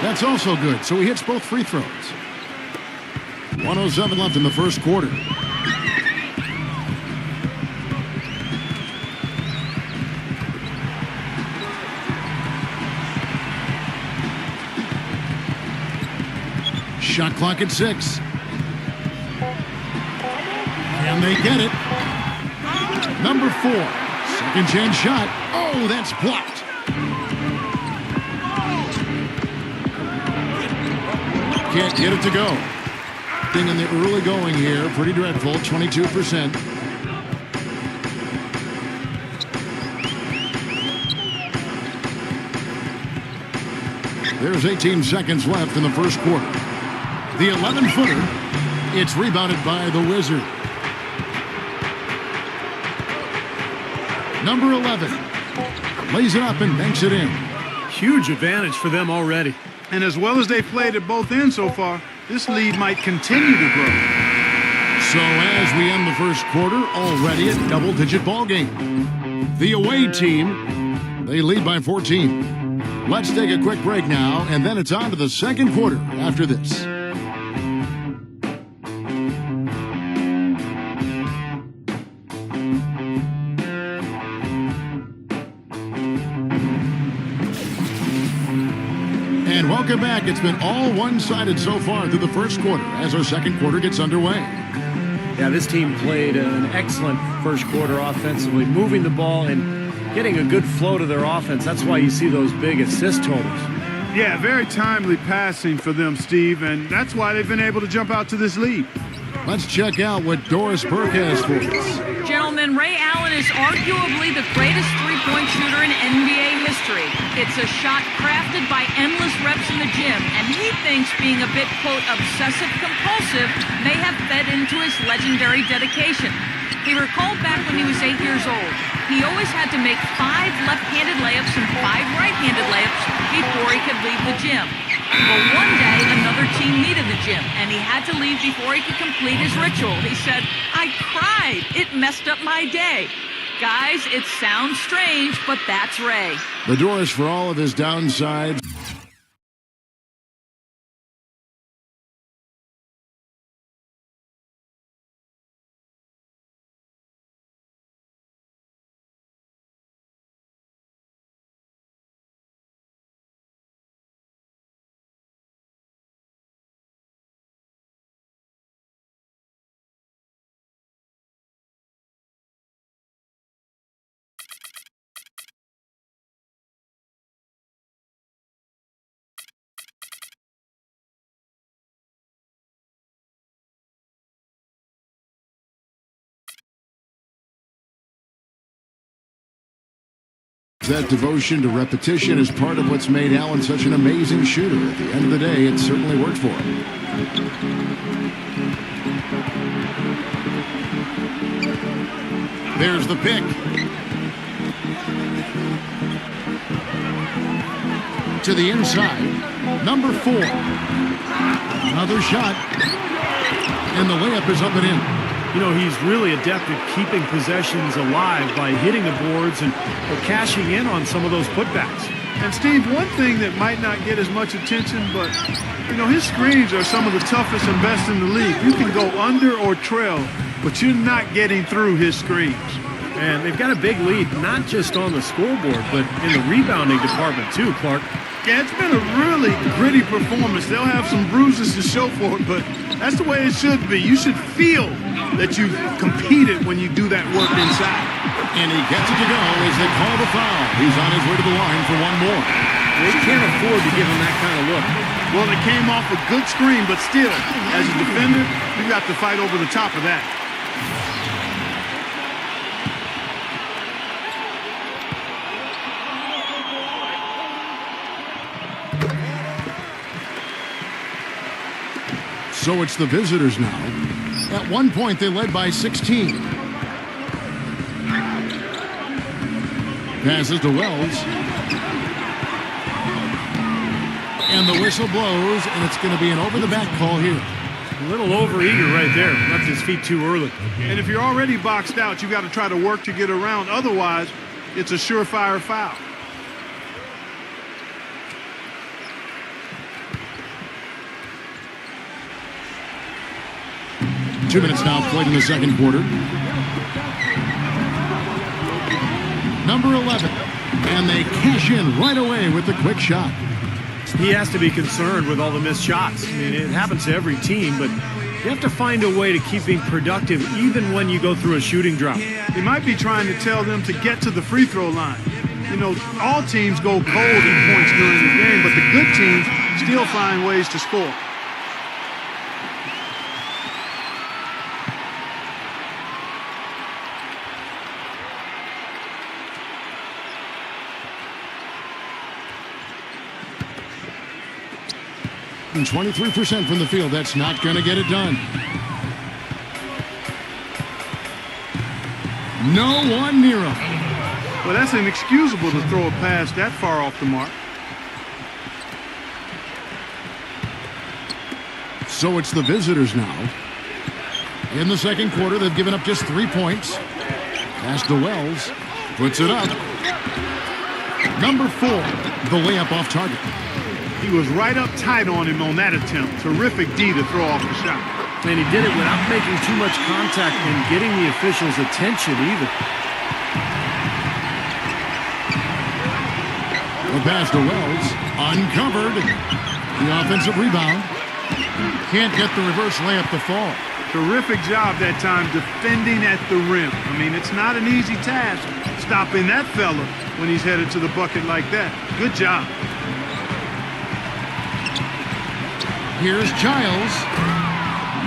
That's also good, so he hits both free throws. 1:07 left in the first quarter. Shot clock at 6. Can they get it? Number 4. Second chance shot. Oh, that's blocked. Can't get it to go. Thing in the early going here. Pretty dreadful. 22%. There's 18 seconds left in the first quarter. The 11-footer. It's rebounded by the Wizard. Number 11 lays it up and banks it in. Huge advantage for them already. And as well as they played at both ends so far, this lead might continue to grow. So as we end the first quarter, already a double-digit ball game. The away team, they lead by 14. Let's take a quick break now, and then it's on to the second quarter after this. And welcome back. It's been all one-sided so far through the first quarter as our second quarter gets underway. Yeah, this team played an excellent first quarter offensively, moving the ball and getting a good flow to their offense. That's why you see those big assist totals. Yeah, very timely passing for them, Steve, and that's why they've been able to jump out to this lead. Let's check out what Doris Burke has for us. Gentlemen, Ray Allen is arguably the greatest three-point shooter in NBA history. It's a shot crafted by endless reps in the gym, and he thinks being a bit, quote, obsessive-compulsive may have fed into his legendary dedication. He recalled back when he was 8 years old. He always had to make 5 left-handed layups and 5 right-handed layups before he could leave the gym. But one day, another team needed the gym, and he had to leave before he could complete his ritual. He said, "I cried. It messed up my day." Guys, it sounds strange, but that's Ray. The Doris, for all of his downsides. That devotion to repetition is part of what's made Allen such an amazing shooter. At the end of the day, it certainly worked for him. There's the pick. To the inside. Number 4. Another shot. And the layup is up and in. You know, he's really adept at keeping possessions alive by hitting the boards and cashing in on some of those putbacks. And Steve, one thing that might not get as much attention, but, you know, his screens are some of the toughest and best in the league. You can go under or trail, but you're not getting through his screens. And they've got a big lead, not just on the scoreboard, but in the rebounding department too, Clark. Yeah, it's been a really gritty performance. They'll have some bruises to show for it, but that's the way it should be. You should feel that you've competed when you do that work inside. And he gets it to go as they call the foul. He's on his way to the line for one more. They can't afford to give him that kind of look. Well, it came off a good screen, but still, as a defender, you got to fight over the top of that. So it's the visitors now. At one point, they led by 16. Passes to Wells. And the whistle blows, and it's going to be an over-the-back call here. A little overeager right there. Left his feet too early. And if you're already boxed out, you got to try to work to get around. Otherwise, it's a surefire foul. 2 minutes now played in the second quarter. Number 11. And they cash in right away with the quick shot. He has to be concerned with all the missed shots. I mean, it happens to every team, but you have to find a way to keep being productive even when you go through a shooting drought. He might be trying to tell them to get to the free throw line. You know, all teams go cold in points during the game, but the good teams still find ways to score. And 23% from the field. That's not going to get it done. No one near him. Well, that's inexcusable to throw a pass that far off the mark. So it's the visitors now. In the second quarter, they've given up just 3 points. Pass to Wells. Puts it up. Number 4, the layup off target. He was right up tight on him on that attempt. Terrific D to throw off the shot. And he did it without making too much contact and getting the officials' attention either. The pass to Wells. Uncovered. The offensive rebound. Can't get the reverse layup to fall. Terrific job that time defending at the rim. I mean, it's not an easy task stopping that fella when he's headed to the bucket like that. Good job. Here's Giles.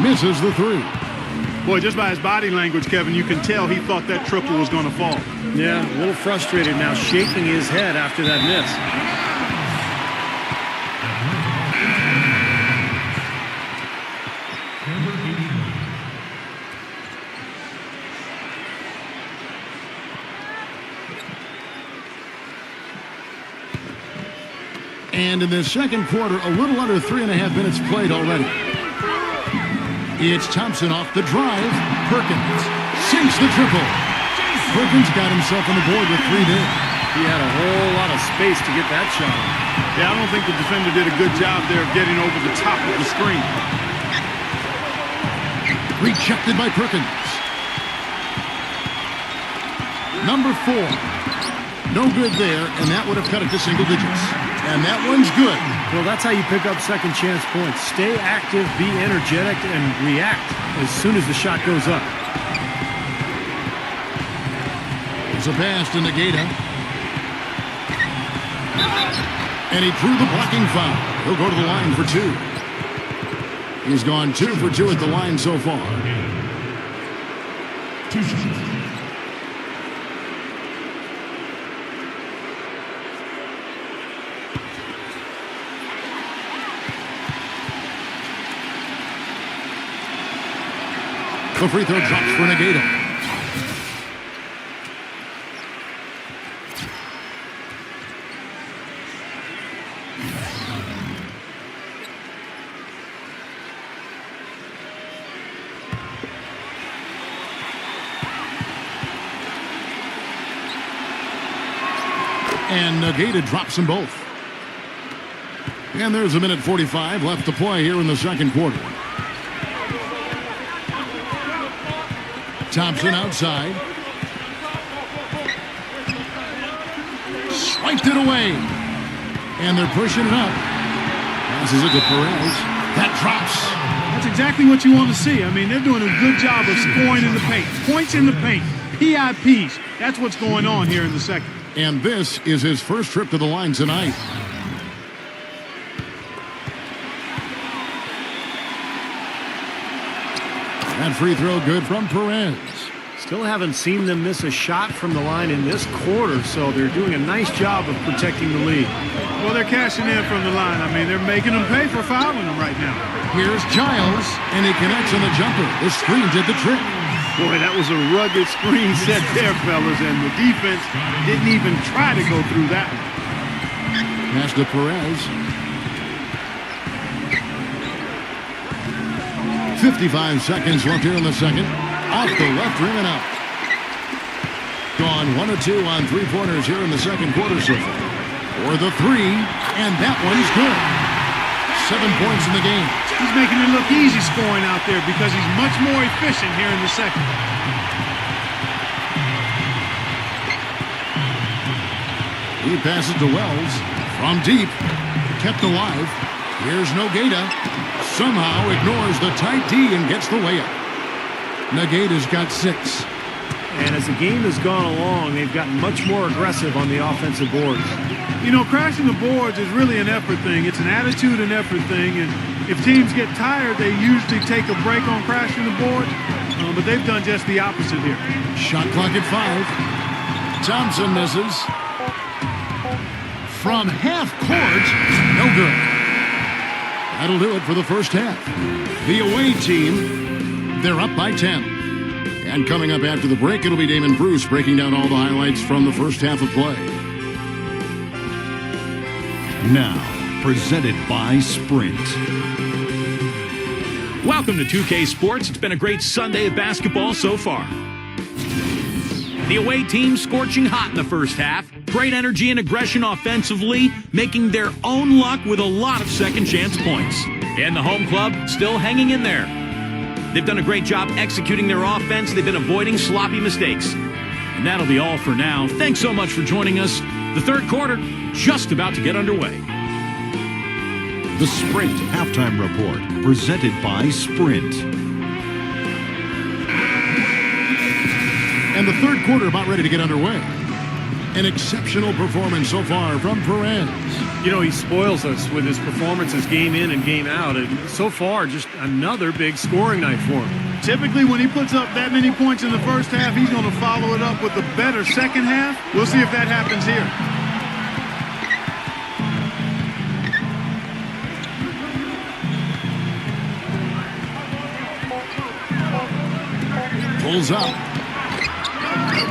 Misses the 3. Boy, just by his body language, Kevin, you can tell he thought that triple was going to fall. Yeah, a little frustrated now, shaking his head after that miss. And in the second quarter, a little under 3.5 minutes played already. It's Thompson off the drive. Perkins sinks the triple. Perkins got himself on the board with 3 there. He had a whole lot of space to get that shot. Yeah, I don't think the defender did a good job there of getting over the top of the screen. Rejected by Perkins. Number 4. No good there, and that would have cut it to single digits. And that one's good. Well, that's how you pick up second chance points. Stay active, be energetic, and react as soon as the shot goes up. It's a pass to Negata. And he drew the blocking foul. He'll go to the line for 2. He's gone 2 for 2 at the line so far. 2 shots. The free throw drops for Negata. And Negata drops them both. And there's a minute 45 left to play here in the second quarter. Thompson outside. Swiped it away. And they're pushing it up. Passes it to Perez. That drops. That's exactly what you want to see. I mean, they're doing a good job of scoring in the paint. Points in the paint. PIPs. That's what's going on here in the second. And this is his first trip to the line tonight. That free throw good from Perez. Still haven't seen them miss a shot from the line in this quarter, so they're doing a nice job of protecting the lead. Well, they're cashing in from the line. I mean, they're making them pay for fouling them right now. Here's Giles, and he connects on the jumper. The screen did the trick. Boy, that was a rugged screen set there, fellas, and the defense didn't even try to go through that one. Pass to Perez. 55 seconds left here in the second. Off the left rim and out. Gone 1 of 2 on 3-pointers here in the second quarter so far. For the 3, and that one's good. 7 points in the game. He's making it look easy scoring out there because he's much more efficient here in the second. He passes to Wells from deep, kept alive. Here's Nogueira. Somehow ignores the tight D and gets the layup. Nogueira's got 6. And as the game has gone along, they've gotten much more aggressive on the offensive boards. You know, crashing the boards is really an effort thing. It's an attitude and effort thing. And if teams get tired, they usually take a break on crashing the boards. But they've done just the opposite here. Shot clock at 5. Thompson misses. From half court, no good. That'll do it for the first half. The away team, they're up by 10. And coming up after the break, it'll be Damon Bruce breaking down all the highlights from the first half of play. Now, presented by Sprint. Welcome to 2K Sports. It's been a great Sunday of basketball so far. The away team scorching hot in the first half. Great energy and aggression offensively, making their own luck with a lot of second chance points. And the home club still hanging in there. They've done a great job executing their offense. They've been avoiding sloppy mistakes. And that'll be all for now. Thanks so much for joining us. The third quarter just about to get underway. The Sprint Halftime Report, presented by Sprint. And the third quarter about ready to get underway. An exceptional performance so far from Perez. You know, he spoils us with his performances game in and game out. And so far, just another big scoring night for him. Typically, when he puts up that many points in the first half, he's going to follow it up with a better second half. We'll see if that happens here. Pulls up.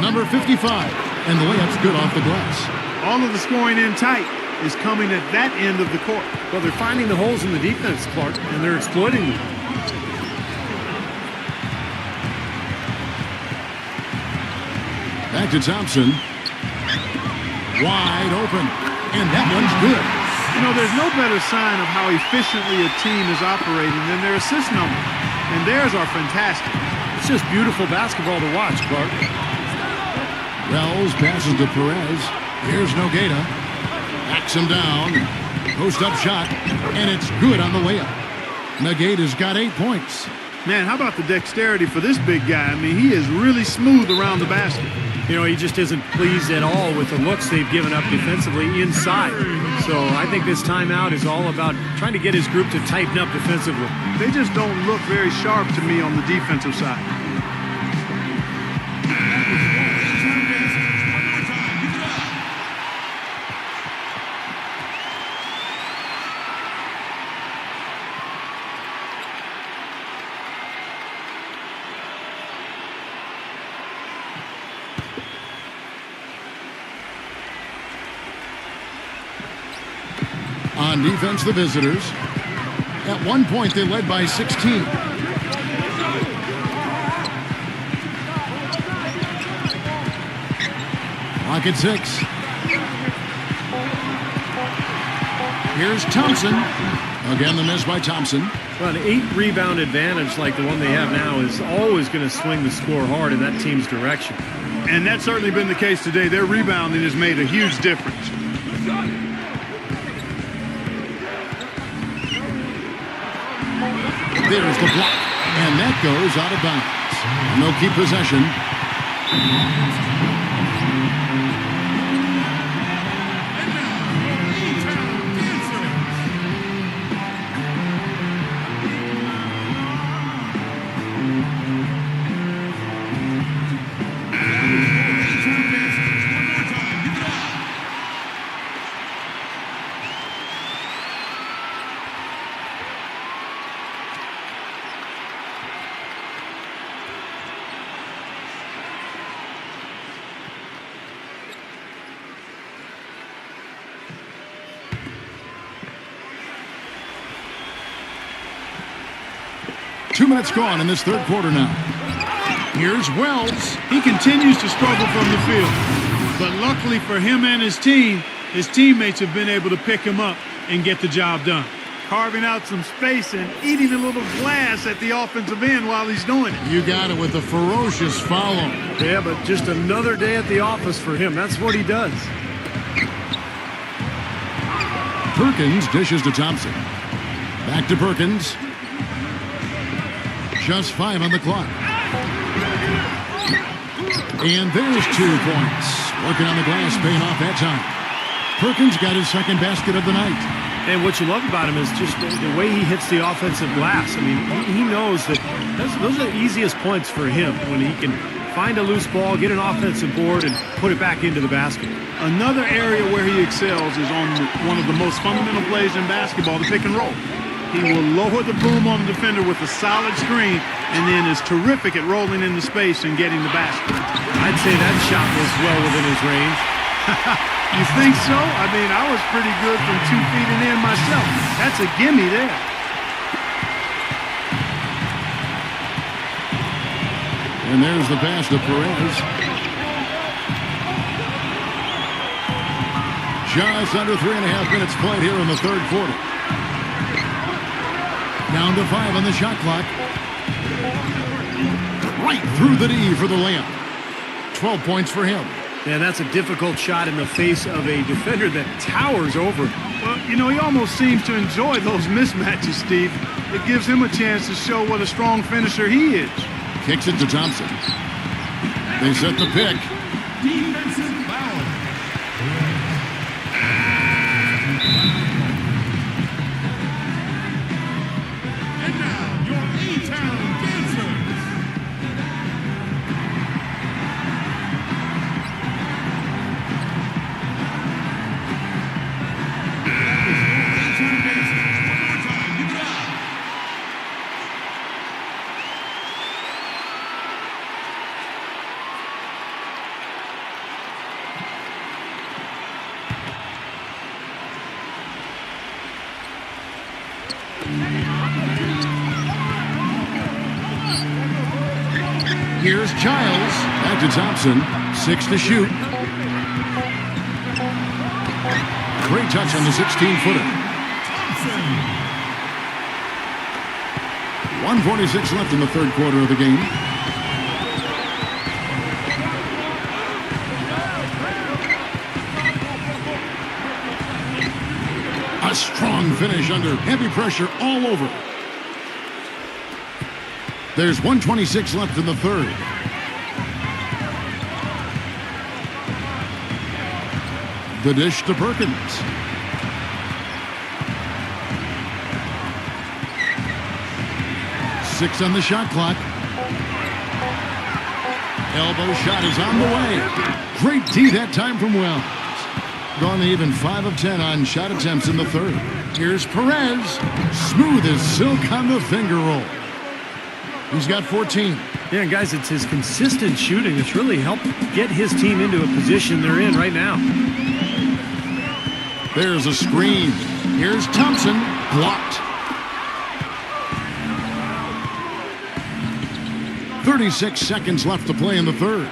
Number 55. And the layup's good off the glass. All of the scoring in tight is coming at that end of the court. Well, they're finding the holes in the defense, Clark, and they're exploiting them. Back to Thompson. Wide open. And that one's good. You know, there's no better sign of how efficiently a team is operating than their assist number. And theirs are fantastic. It's just beautiful basketball to watch, Clark. Wells passes to Perez. Here's Nogueira. Backs him down. Post-up shot. And it's good on the layup. Nogueira's got 8 points. Man, how about the dexterity for this big guy? I mean, he is really smooth around the basket. You know, he just isn't pleased at all with the looks they've given up defensively inside. So I think this timeout is all about trying to get his group to tighten up defensively. They just don't look very sharp to me on the defensive side. On defense, the visitors. At one point, they led by 16. Clock at 6. Here's Thompson. Again, the miss by Thompson. Well, an 8-rebound advantage like the one they have now is always going to swing the score hard in that team's direction. And that's certainly been the case today. Their rebounding has made a huge difference. There's the block, and that goes out of bounds. And they'll keep possession. Two minutes gone in this third quarter now. Here's Wells. He continues to struggle from the field. But luckily for him and his team, his teammates have been able to pick him up and get the job done. carving out some space and eating a little glass at the offensive end while he's doing it. You got it with a ferocious follow. Yeah, but just another day at the office for him. That's what he does. Perkins dishes to Thompson. Back to Perkins. Just 5 on the clock. And there's 2 points. Working on the glass, paying off that time. Perkins got his second basket of the night. And what you love about him is just the way he hits the offensive glass. I mean, he knows that those are the easiest points for him when he can find a loose ball, get an offensive board, and put it back into the basket. Another area where he excels is on one of the most fundamental plays in basketball, the pick and roll. He will lower the boom on the defender with a solid screen and then is terrific at rolling into space and getting the basket. I'd say that shot was well within his range. You think so? I mean, I was pretty good from 2 feet and in myself. That's a gimme there. And there's the pass to Perez. Just under 3.5 minutes played here in the third quarter. Down to 5 on the shot clock. Right through the D for the layup. 12 points for him. Yeah, that's a difficult shot in the face of a defender that towers over him. Well, you know, he almost seems to enjoy those mismatches, Steve. It gives him a chance to show what a strong finisher he is. Kicks it to Thompson. They set the pick. Defensive foul. And now, your A-Town dancers. Here's Giles. Back to Thompson. 6 to shoot. Great touch on the 16-footer. 1:46 left in the third quarter of the game. A strong finish under heavy pressure all over. There's 1:26 left in the third. The dish to Perkins. Six on the shot clock. Elbow shot is on the way. Great D that time from Wells. Gone even 5 of 10 on shot attempts in the third. Here's Perez. Smooth as silk on the finger roll. He's got 14. Yeah, guys, it's his consistent shooting that's really helped get his team into a position they're in right now. There's a screen. Here's Thompson. Blocked. 36 seconds left to play in the third.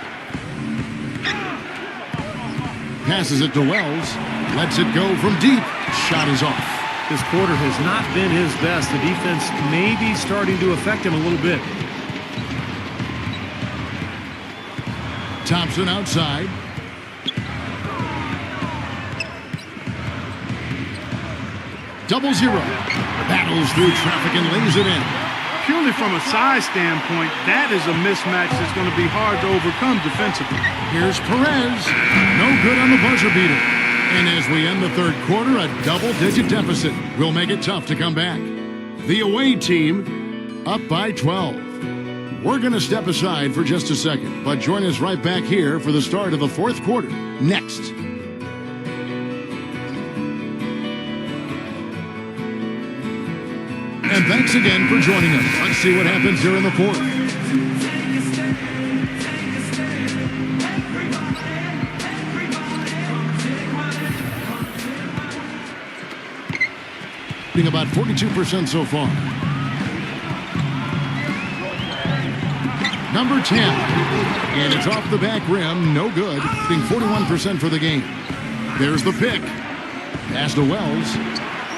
Passes it to Wells. Lets it go from deep. Shot is off. This quarter has not been his best. The defense may be starting to affect him a little bit. Thompson outside. Double zero. Battles through traffic and lays it in. Purely from a size standpoint, that is a mismatch that's going to be hard to overcome defensively. Here's Perez. No good on the buzzer beater. And as we end the third quarter, a double-digit deficit will make it tough to come back. The away team up by 12. We're going to step aside for just a second, but join us right back here for the start of the fourth quarter next. And thanks again for joining us. Let's see what happens here in the fourth. Being about 42% so far. Number 10. And it's off the back rim. No good. Being 41% for the game. There's the pick. Pass to Wells.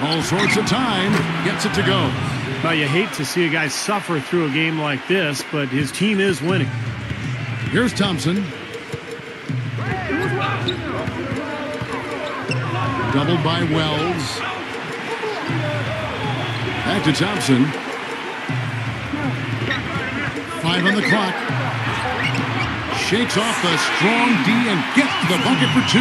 All sorts of time. Gets it to go. Well, you hate to see a guy suffer through a game like this, but his team is winning. Here's Thompson. Doubled by Wells. Back to Thompson. 5 on the clock. Shakes off the strong D and gets to the bucket for 2.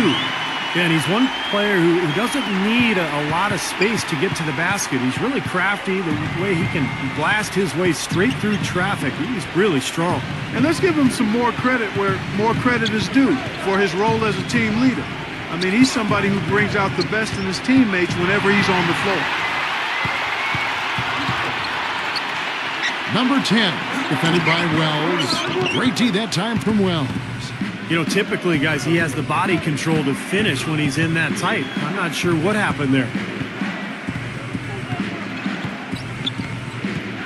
Yeah, and he's one player who doesn't need a lot of space to get to the basket. He's really crafty. The way he can blast his way straight through traffic, he's really strong. And let's give him some more credit where more credit is due for his role as a team leader. I mean, he's somebody who brings out the best in his teammates whenever he's on the floor. Number 10, defended by Wells. Great D that time from Wells. You know, typically, guys, he has the body control to finish when he's in that tight. I'm not sure what happened there.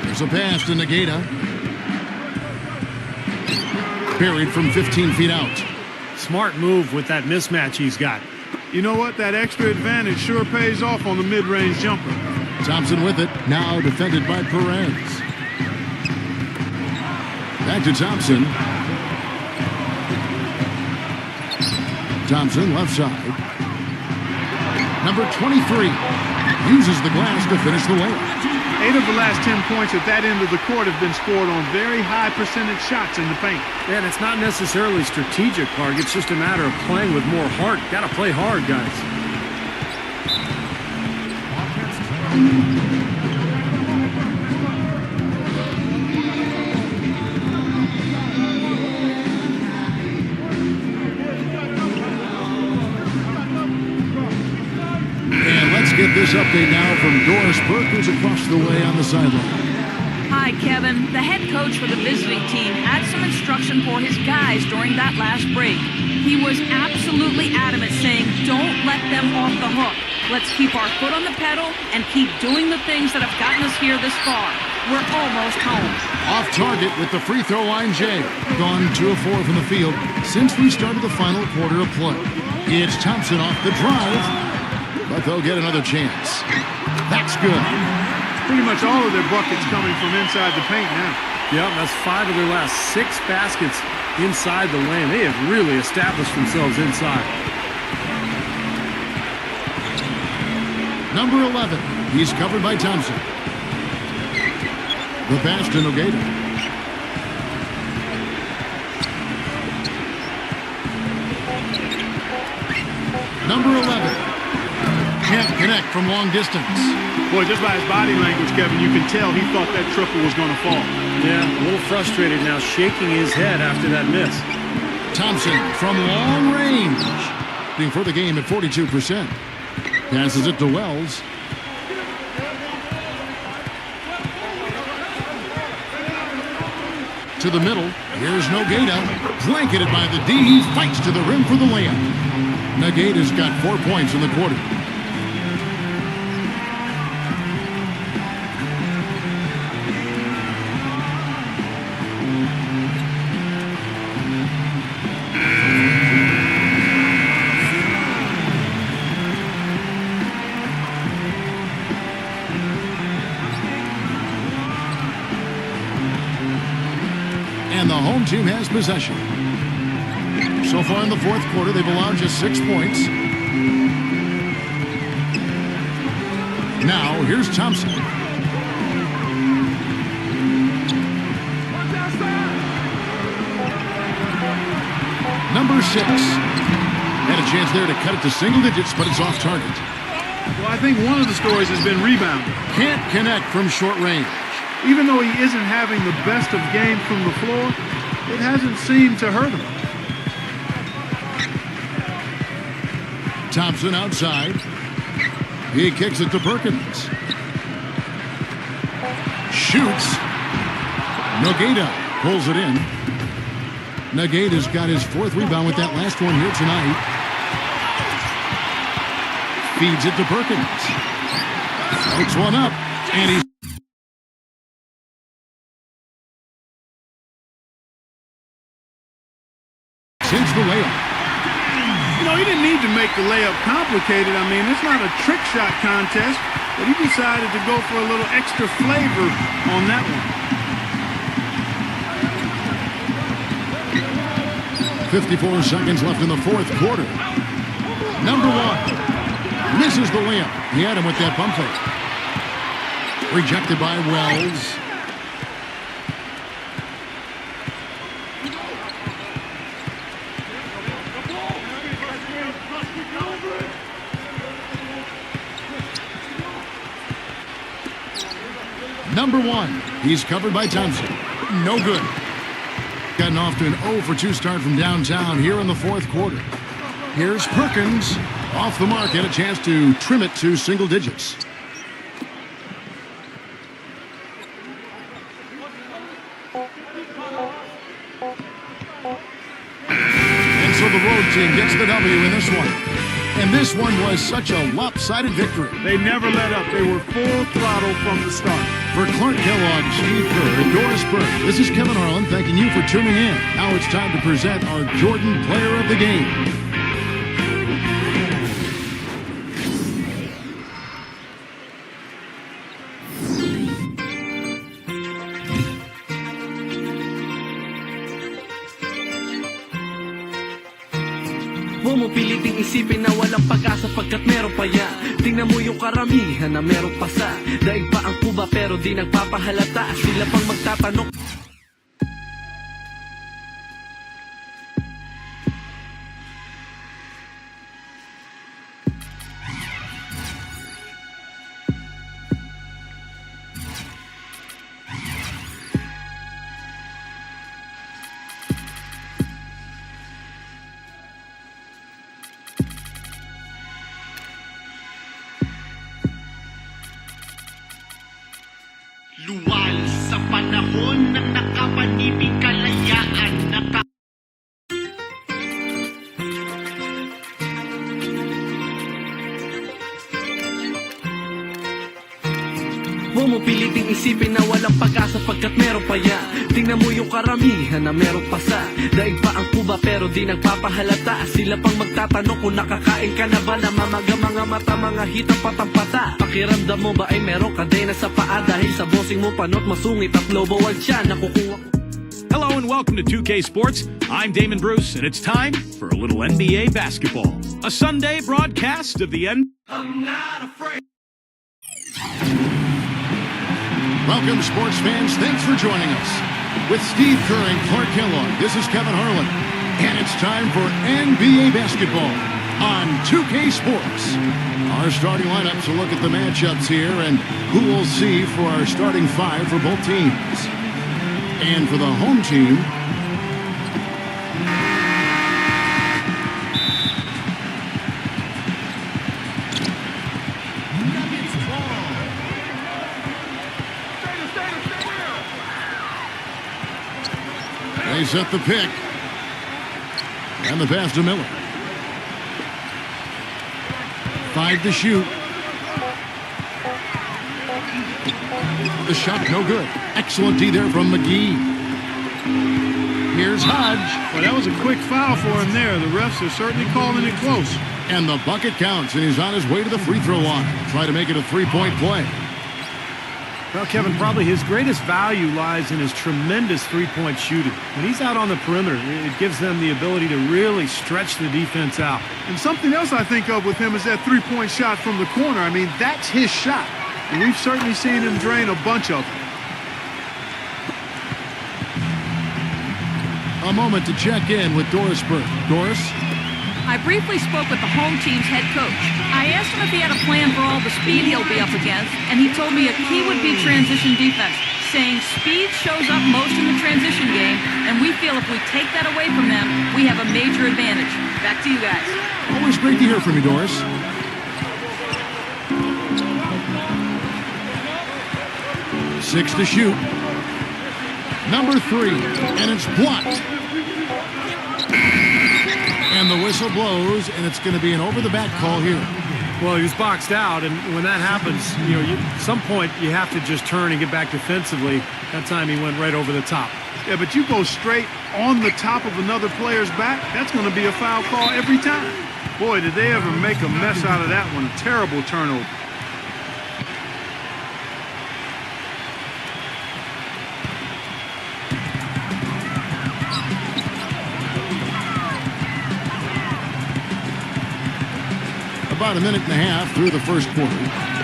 There's a pass to Negata. Buried from 15 feet out. Smart move with that mismatch he's got. You know what? That extra advantage sure pays off on the mid-range jumper. Thompson with it. Now defended by Perez. Back to Thompson. Thompson, left side. Number 23 uses the glass to finish the layup. 8 of the last 10 points at that end of the court have been scored on very high percentage shots in the paint. And it's not necessarily strategic, Clark. It's just a matter of playing with more heart. Got to play hard, guys. Get this update now from Doris Burke, who's across the way on the sideline. Hi, Kevin. The head coach for the visiting team had some instruction for his guys during that last break. He was absolutely adamant, saying, don't let them off the hook. Let's keep our foot on the pedal and keep doing the things that have gotten us here this far. We're almost home. Off target with the free throw line, Jay. Gone 2 of 4 from the field since we started the final quarter of play. It's Thompson off the drive. But they'll get another chance. That's good. Pretty much all of their buckets coming from inside the paint now. Yep, that's 5 of their last 6 baskets inside the lane. They have really established themselves inside. Number 11. He's covered by Thompson. The pass to Negata. Number 11. Can't connect from long distance. Boy, just by his body language, Kevin, you can tell he thought that triple was going to fall. Yeah, a little frustrated now, shaking his head after that miss. Thompson from long range. Being for the game at 42%. Passes it to Wells. To the middle. Here's Negata. Blanketed by the D. He fights to the rim for the layup. Negata's got 4 points in the quarter. And the home team has possession. So far in the fourth quarter, they've allowed just 6 points. Now, here's Thompson. Number 6. Had a chance there to cut it to single digits, but it's off target. Well, I think one of the stories has been rebounding. Can't connect from short range. Even though he isn't having the best of games from the floor, it hasn't seemed to hurt him. Thompson outside. He kicks it to Perkins. Shoots. Negata pulls it in. Negata's got his 4th rebound with that last one here tonight. Feeds it to Perkins. Hooks one up. And he's sinks the layup. You know, he didn't need to make the layup complicated. I mean, it's not a trick shot contest. but he decided to go for a little extra flavor on that one. 54 seconds left in the fourth quarter. Number one misses the layup. He had him with that pump fake. Rejected by Wells. Number one, he's covered by Thompson. No good. Gotten off to an 0 for 2 start from downtown here in the fourth quarter. Here's Perkins. Off the mark, had a chance to trim it to single digits. And so the road team gets the W in this one. And this one was such a lopsided victory. They never let up. They were full throttle from the start. For Clark Kellogg, Steve Kerr, and Doris Burke, this is Kevin Harlan thanking you for tuning in. Now it's time to present our Jordan Player of the Game. Huwag mo piliting isipin na walang pag-asa pagkat meron pa yan. Tingnan mo yung karamihan na meron pa sa daig pa ang kuba pero di nagpapahalata. Sila pang magtatanong. Luwal sa panahon ng nakapanibig kalayaan Huwag mo piliting isipin na walang pag-asa pagkat meron pa yan. Tingnan mo yung karamihan na meron pa sa daig pa ang kuba pero di nagpapahalata. Sila pang magtatanong kung nakakain ka na ba. Namamaga mga mata, mga hitang patampata. Pakiramdam mo ba ay meron kadena sa paa dahil sa bossing mo panot masungit at lobo wag siya nakukuha. Hello and welcome to 2K Sports. I'm Damon Bruce, and it's time for a little NBA basketball. A Sunday broadcast of the I'm not afraid. Welcome, sports fans. Thanks for joining us. With Steve Kerr and Clark Kellogg, this is Kevin Harlan. And it's time for NBA basketball on 2K Sports. Our starting lineups will look at the matchups here and who we'll see for our starting five for both teams. And for the home team, they set the pick. And the pass to Miller. 5 to shoot. The shot no good. Excellent D there from McGee. Here's Hodge. Well, that was a quick foul for him there. The refs are certainly calling it close. And the bucket counts, and he's on his way to the free throw line. Try to make it a three-point play. Well, Kevin, probably his greatest value lies in his tremendous three-point shooting. When he's out on the perimeter, it gives them the ability to really stretch the defense out. And something else I think of with him is that three-point shot from the corner. I mean, that's his shot. And we've certainly seen him drain a bunch of them. A moment to check in with Doris Burke. Doris? I briefly spoke with the home team's head coach. I asked him if he had a plan for all the speed he'll be up against, and he told me a key would be transition defense, saying speed shows up most in the transition game, and we feel if we take that away from them, we have a major advantage. Back to you guys. Always great to hear from you, Doris. Six to shoot. Number 3, and it's blocked. And the whistle blows, and it's going to be an over-the-back call here. Well, he was boxed out, and when that happens, at some point you have to just turn and get back defensively. That time he went right over the top. Yeah, but you go straight on the top of another player's back, that's going to be a foul call every time. Boy, did they ever make a mess out of that one. A terrible turnover. about a minute and a half through the first quarter.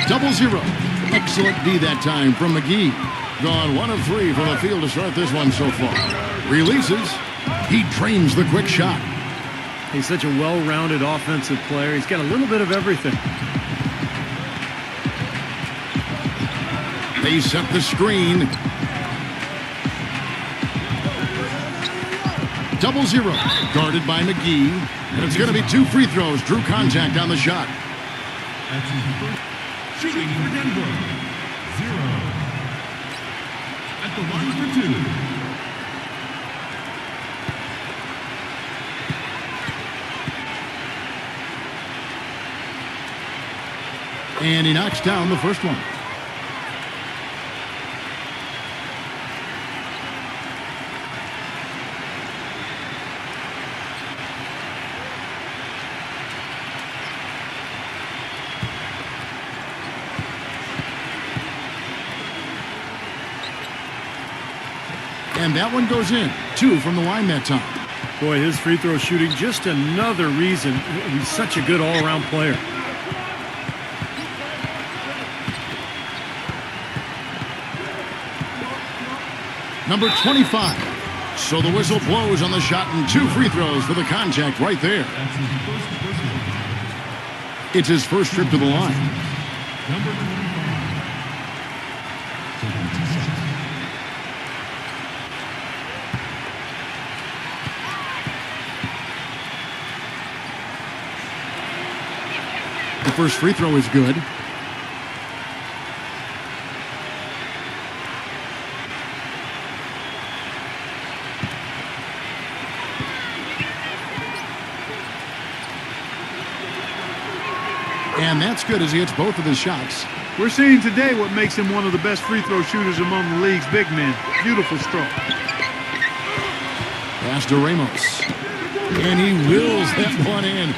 0-0. Excellent D that time from McGee. Gone 1 of 3 from the field to start this one so far. Releases. He drains the quick shot. He's such a well-rounded offensive player. He's got a little bit of everything. They set the screen. 0-0. Guarded by McGee. And it's going to be 2 free throws. Drew contact on the shot. That's his first shooting for Denver. 0. At the line for 2. And he knocks down the first one. And that one goes in. 2 from the line that time. Boy, his free throw shooting, just another reason he's such a good all-around player. Number 25. So the whistle blows on the shot and 2 free throws for the contact right there. That's his first personal foul. It's his first trip to the line. Number 25. Taking 2 shots. The first free throw is good. And that's good as he hits both of his shots. We're seeing today what makes him one of the best free throw shooters among the league's big men. Beautiful stroke. Pass to Ramos. And he wills that one in,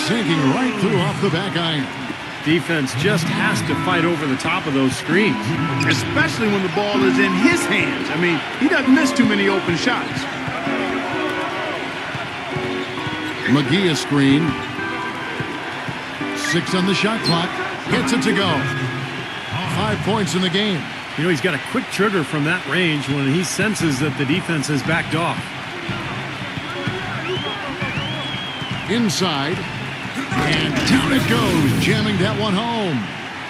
sinking right through off the back iron. Defense just has to fight over the top of those screens. Especially when the ball is in his hands. I mean, he doesn't miss too many open shots. McGee a screen. 6 on the shot clock. Gets it to go. 5 points in the game. You know, he's got a quick trigger from that range when he senses that the defense has backed off. Inside. And down it goes, jamming that one home.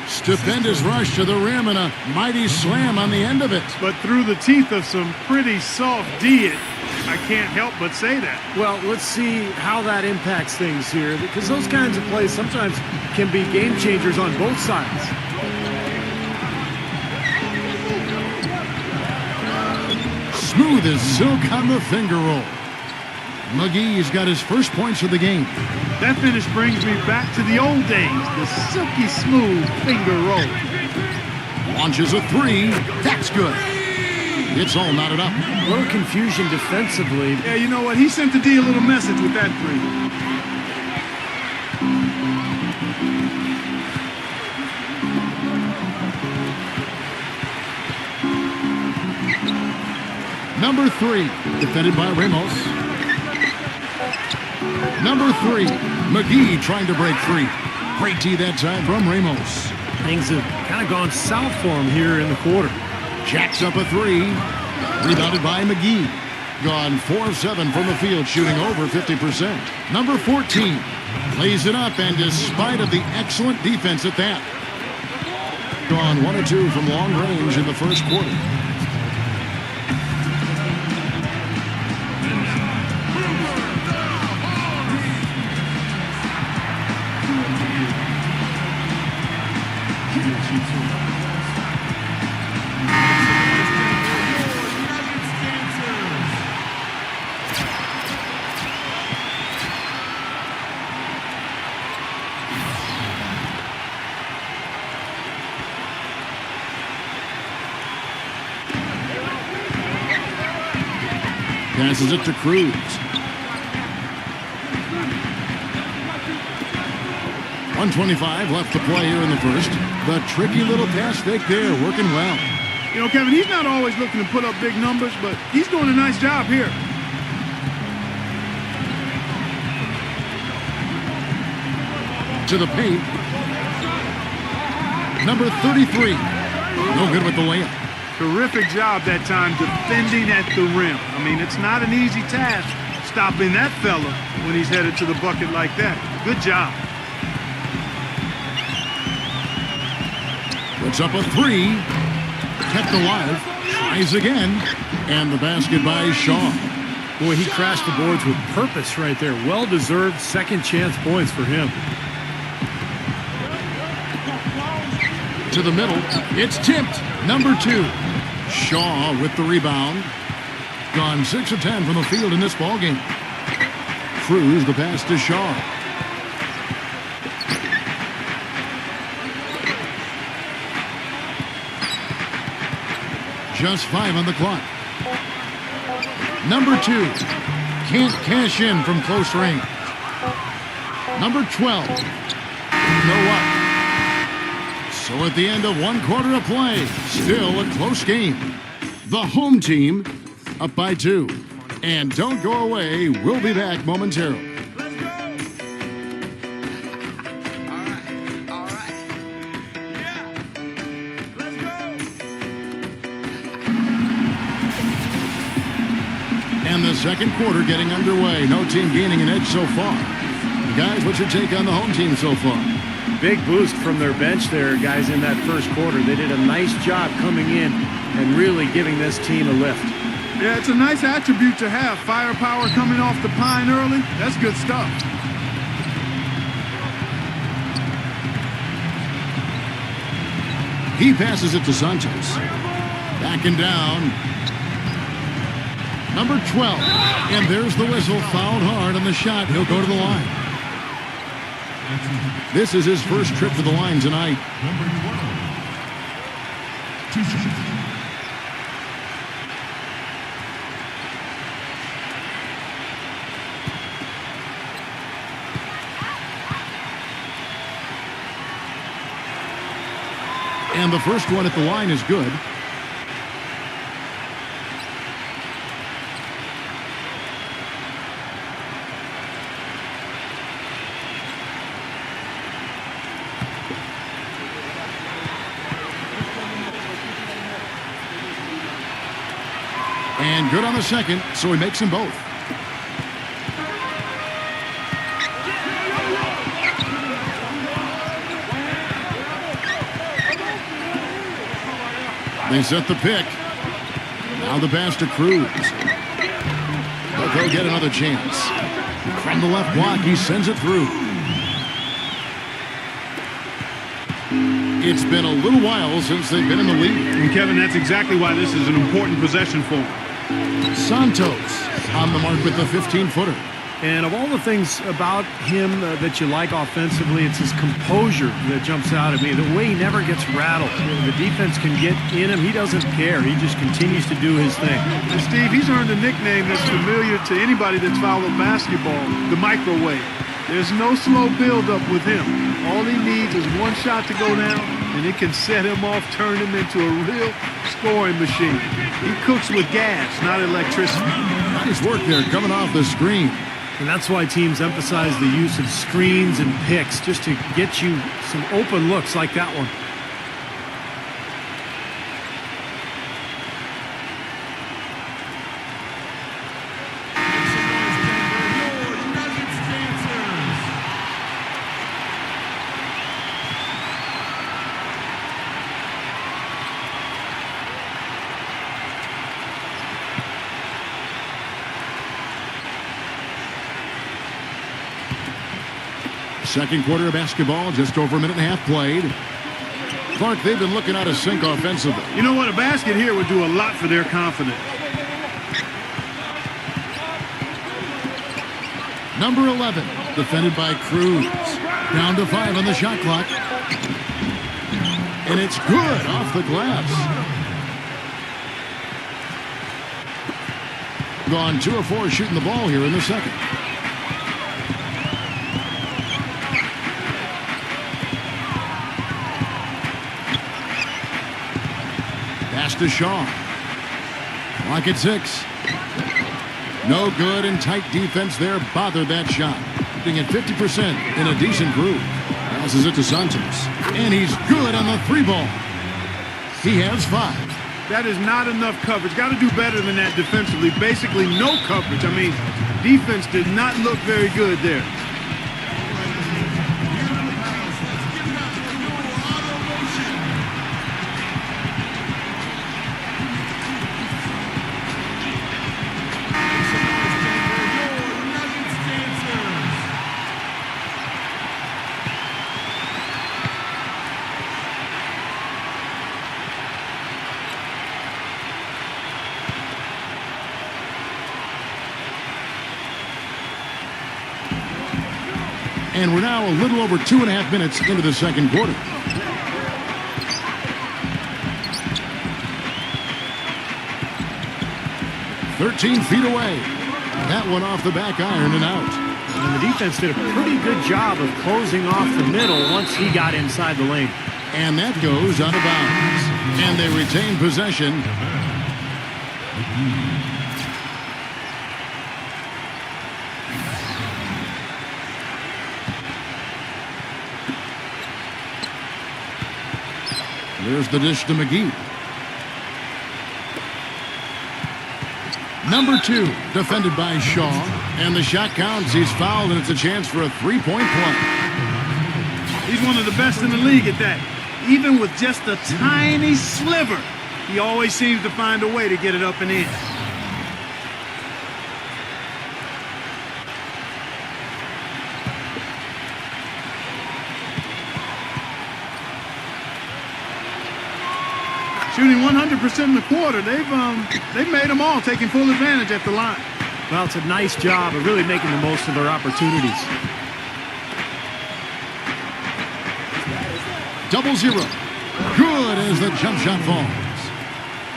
Stupendous rush to the rim and a mighty slam on the end of it. But through the teeth of some pretty soft D, I can't help but say that. Well, let's see how that impacts things here, because those kinds of plays sometimes can be game changers on both sides. Smooth as silk on the finger roll. McGee's got his first points of the game. That finish brings me back to the old days, the silky smooth finger roll. Launches a 3. That's good. It's all knotted up. A little confusion defensively. Yeah, you know what? He sent the D a little message with that 3. Number 3, defended by Ramos. Number 3, McGee trying to break free. Great D that time from Ramos. Things have kind of gone south for him here in the quarter. Jacks up a 3. Rebounded by McGee. Gone 4 of 7 from the field, shooting over 50%. Number 14 lays it up, and despite of the excellent defense at that, gone 1 of 2 from long range in the first quarter. Passes it to Cruz. 1:25 left to play here in the first. The tricky little pass fake there, working well. You know, Kevin, he's not always looking to put up big numbers, but he's doing a nice job here. to the paint. Number 33. No good with the layup. Terrific job that time defending at the rim. I mean, it's not an easy task stopping that fella when he's headed to the bucket like that. Good job. Puts up a three. Kept alive. Tries again. And the basket by Shaw. Boy, he crashed the boards with purpose right there. Well-deserved second chance points for him. To the middle. It's tipped. Number 2. Shaw with the rebound. Gone 6 of 10 from the field in this ballgame. Cruz the pass to Shaw. Just 5 on the clock. Number 2. Can't cash in from close range. Number 12. No up. So at the end of 1 quarter of play, still a close game. The home team up by 2. And don't go away. We'll be back momentarily. And the second quarter getting underway. No team gaining an edge so far. Guys, what's your take on the home team so far? Big boost from their bench there, guys, in that first quarter. They did a nice job coming in and really giving this team a lift. Yeah, it's a nice attribute to have. Firepower coming off the pine early. That's good stuff. He passes it to Santos. Backing down. Number 12. And there's the whistle. Fouled hard on the shot. He'll go to the line. This is his first trip to the line tonight. Number 12. 2 shots. And the first one at the line is good. And good on the second, so he makes them both. They set the pick. Now the pass to Cruz. But they'll get another chance. From the left block, he sends it through. It's been a little while since they've been in the lead. And Kevin, that's exactly why this is an important possession for him. Santos on the mark with the 15-footer. And of all the things about him that you like offensively, it's his composure that jumps out at me. The way he never gets rattled. The defense can get in him. He doesn't care. He just continues to do his thing. And Steve, he's earned a nickname that's familiar to anybody that's followed basketball, the microwave. There's no slow build-up with him. All he needs is one shot to go down, and it can set him off, turn him into a real scoring machine. He cooks with gas, not electricity. Nice work there coming off the screen. And that's why teams emphasize the use of screens and picks, just to get you some open looks like that one. Second quarter of basketball, just over a minute and a half played. Clark, they've been looking out of sync offensively. You know what? A basket here would do a lot for their confidence. Number 11, defended by Cruz. Down to 5 on the shot clock. And it's good off the glass. Gone 2 of 4 shooting the ball here in the second. To Shaw. Clock at 6. No good, and tight defense there bothered that shot. Being at 50% in a decent groove. Passes it to Santos. And he's good on the 3-ball. He has 5. That is not enough coverage. Got to do better than that defensively. Basically no coverage. I mean, defense did not look very good there. And we're now a little over 2.5 minutes into the second quarter. "13 feet away. That one off the back iron and out." And the defense did a pretty good job of closing off the middle once he got inside the lane. And that goes out of bounds. And they retain possession. There's the dish to McGee. Number 2, defended by Shaw. And the shot counts. He's fouled, and it's a chance for a 3-point play. He's one of the best in the league at that. Even with just a tiny sliver, he always seems to find a way to get it up and in. Shooting 100% in the quarter. They've made them all, taking full advantage at the line. Well, it's a nice job of really making the most of their opportunities. 0-0. Good as the jump shot falls.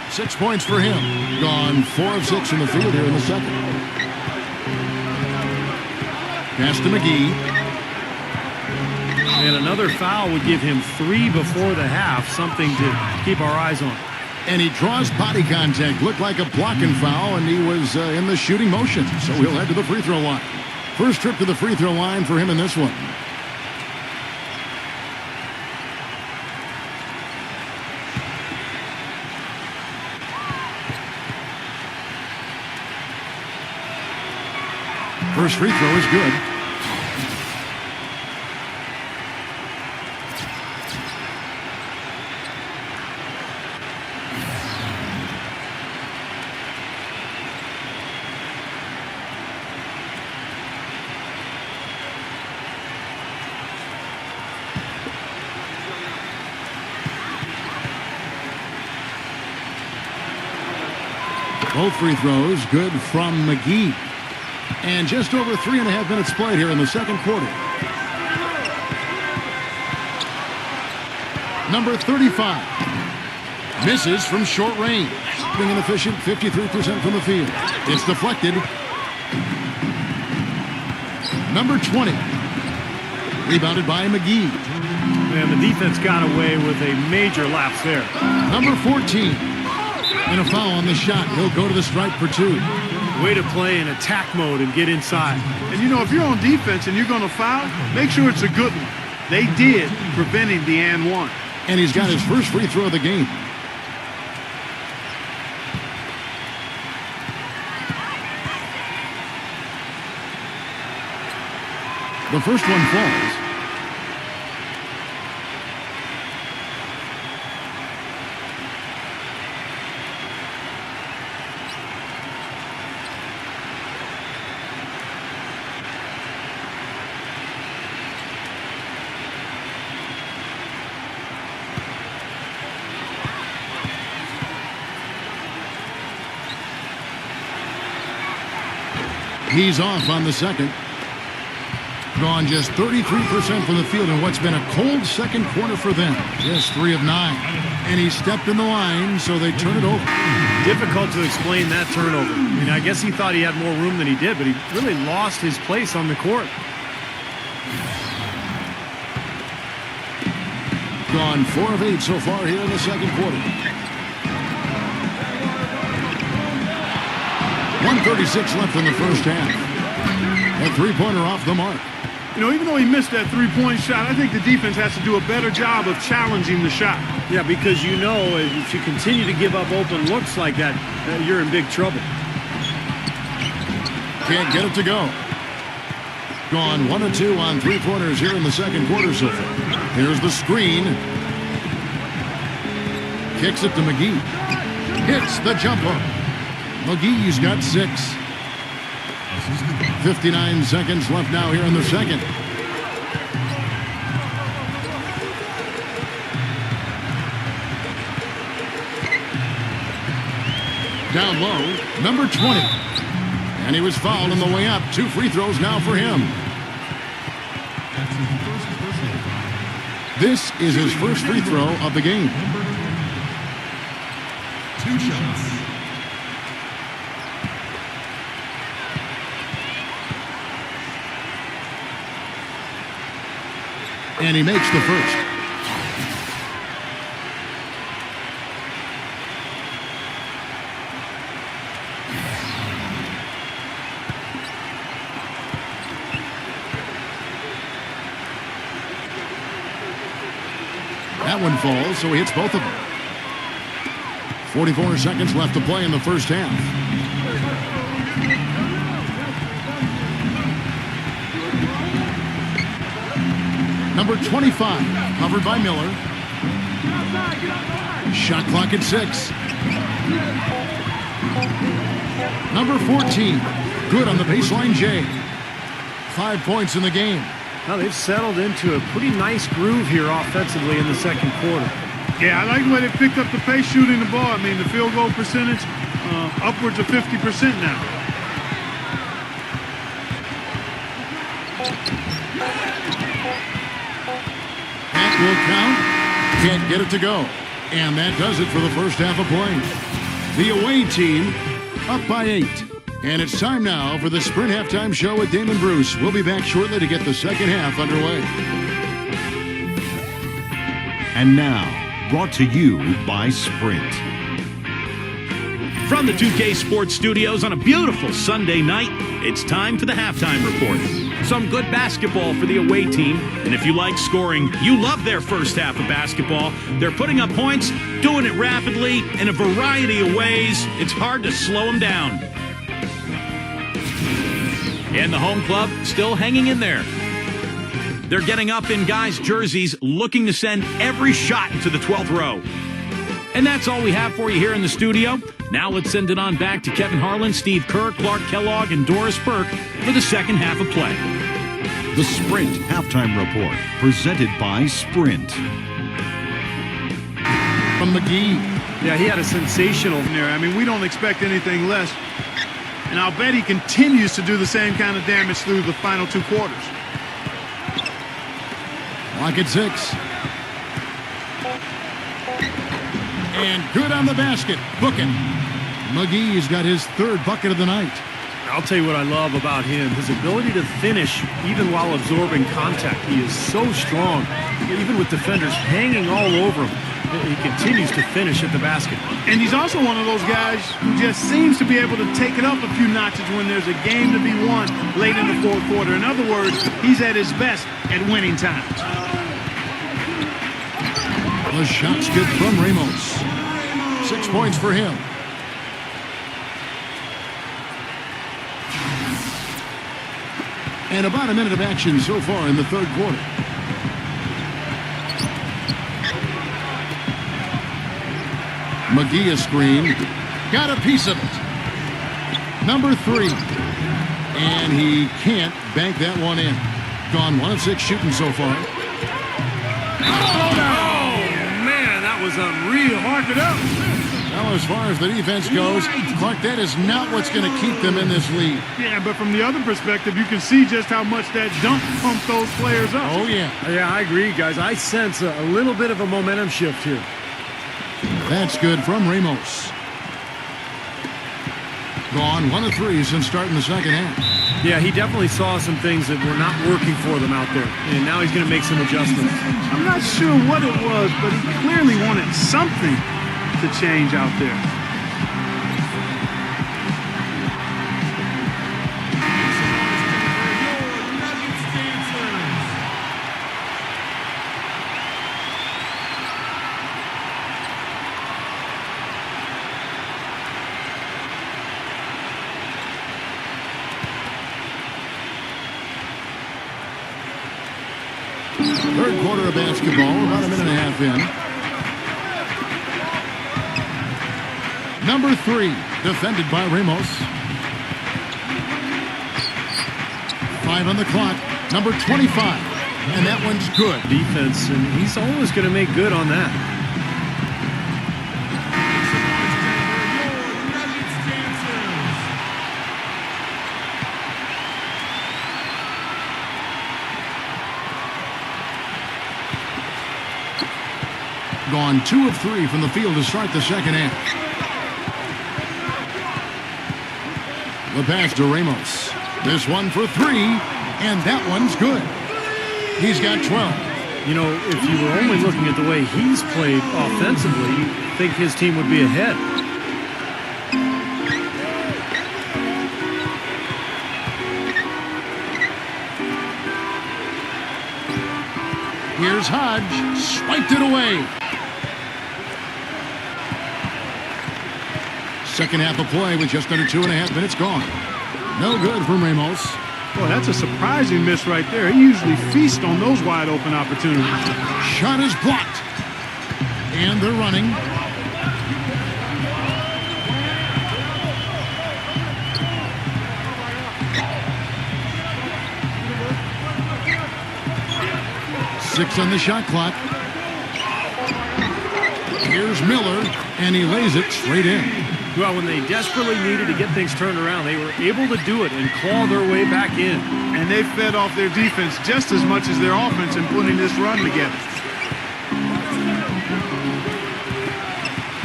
6 points for him. Gone 4 of 6 in the field here in the second. Pass to McGee. And another foul would give him 3 before the half, something to keep our eyes on. And he draws body contact. Looked like a blocking foul, and he was in the shooting motion. So he'll head to the free throw line. First trip to the free throw line for him in this one. First free throw is good. Both free throws good from McGee. And just over 3.5 minutes played here in the second quarter. Number 35. Misses from short range. Being inefficient, 53% from the field. It's deflected. Number 20. Rebounded by McGee. And the defense got away with a major lapse there. Number 14. And a foul on the shot. He'll go to the stripe for 2. Way to play in attack mode and get inside. And you know, if you're on defense and you're going to foul, make sure it's a good one. They did, preventing the and one. And he's got his first free throw of the game. The first one falls. He's off on the second. Gone just 33% from the field in what's been a cold second quarter for them. Just 3 of 9. And he stepped in the line, so they turn it over. Difficult to explain that turnover. I mean, I guess he thought he had more room than he did, but he really lost his place on the court. Gone 4 of 8 so far here in the second quarter. 1:36 left in the first half. A 3-pointer off the mark. You know, even though he missed that three-point shot, I think the defense has to do a better job of challenging the shot. Yeah, because you know if you continue to give up open looks like that, you're in big trouble. Can't get it to go. Gone 1 of 2 on three-pointers here in the second quarter so far. Here's the screen. Kicks it to McGee. Hits the jumper. McGee's got 6. 59 seconds left now here in the second. Down low, number 20. And he was fouled on the way up. 2 free throws now for him. This is his first free throw of the game. 2 shots. And he makes the first. That one falls, so he hits both of them. 44 seconds left to play in the first half. Number 25, covered by Miller. Shot clock at 6. Number 14, good on the baseline, Jay. 5 points in the game. Now they've settled into a pretty nice groove here offensively in the second quarter. Yeah, I like the way they picked up the pace shooting the ball. I mean, the field goal percentage, upwards of 50% now. That will count. Can't get it to go. And that does it for the first half of play. The away team up by 8. And it's time now for the Sprint Halftime Show with Damon Bruce. We'll be back shortly to get the second half underway. And now, brought to you by Sprint. From the 2K Sports Studios on a beautiful Sunday night, it's time for the halftime report. Some good basketball for the away team, and if you like scoring, you love their first half of basketball. They're putting up points, doing it rapidly, in a variety of ways. It's hard to slow them down. And the home club still hanging in there. They're getting up in guys' jerseys, looking to send every shot into the 12th row. And that's all we have for you here in the studio. Now let's send it on back to Kevin Harlan, Steve Kerr, Clark Kellogg, and Doris Burke for the second half of play. The Sprint Halftime Report, presented by Sprint. From McGee. Yeah, he had a sensational there. I mean, we don't expect anything less. And I'll bet he continues to do the same kind of damage through the final 2 quarters. Clock at 6. And good on the basket. Booking. McGee's got his 3rd bucket of the night. I'll tell you what I love about him, his ability to finish even while absorbing contact. He is so strong, even with defenders hanging all over him. He continues to finish at the basket. And he's also one of those guys who just seems to be able to take it up a few notches when there's a game to be won late in the 4th quarter. In other words, he's at his best at winning times. The shot's good from Ramos. 6 points for him. And about a minute of action so far in the 3rd quarter. McGee a screen. Got a piece of it. Number 3. And he can't bank that one in. Gone 1 of 6 shooting so far. Oh, man, that was unreal. Mark it up. Well, as far as the defense goes, Clark, that is not what's going to keep them in this league. Yeah, but from the other perspective, you can see just how much that dunk pumped those players up. Oh, yeah. Yeah, I agree, guys. I sense a little bit of a momentum shift here. That's good from Ramos. Gone 1 of 3 since starting the second half. Yeah, he definitely saw some things that were not working for them out there, and now he's going to make some adjustments. I'm not sure what it was, but he clearly wanted something to change out there. Third quarter of basketball, about a minute and a half in. Number 3, defended by Ramos. 5 on the clock. Number 25. And that one's good. Defense, and he's always going to make good on that. Gone 2 of 3 from the field to start the second half. The pass to Ramos. This one for 3, and that one's good. He's got 12. You know, if you were only looking at the way he's played offensively, you'd think his team would be ahead. Here's Hodge. Swiped it away. Second half of play with just under 2.5 minutes gone. No good from Ramos. Boy, that's a surprising miss right there. He usually feasts on those wide open opportunities. Shot is blocked. And they're running. Six on the shot clock. Here's Miller, and he lays it straight in. Well, when they desperately needed to get things turned around, they were able to do it and claw their way back in. And they fed off their defense just as much as their offense in putting this run together.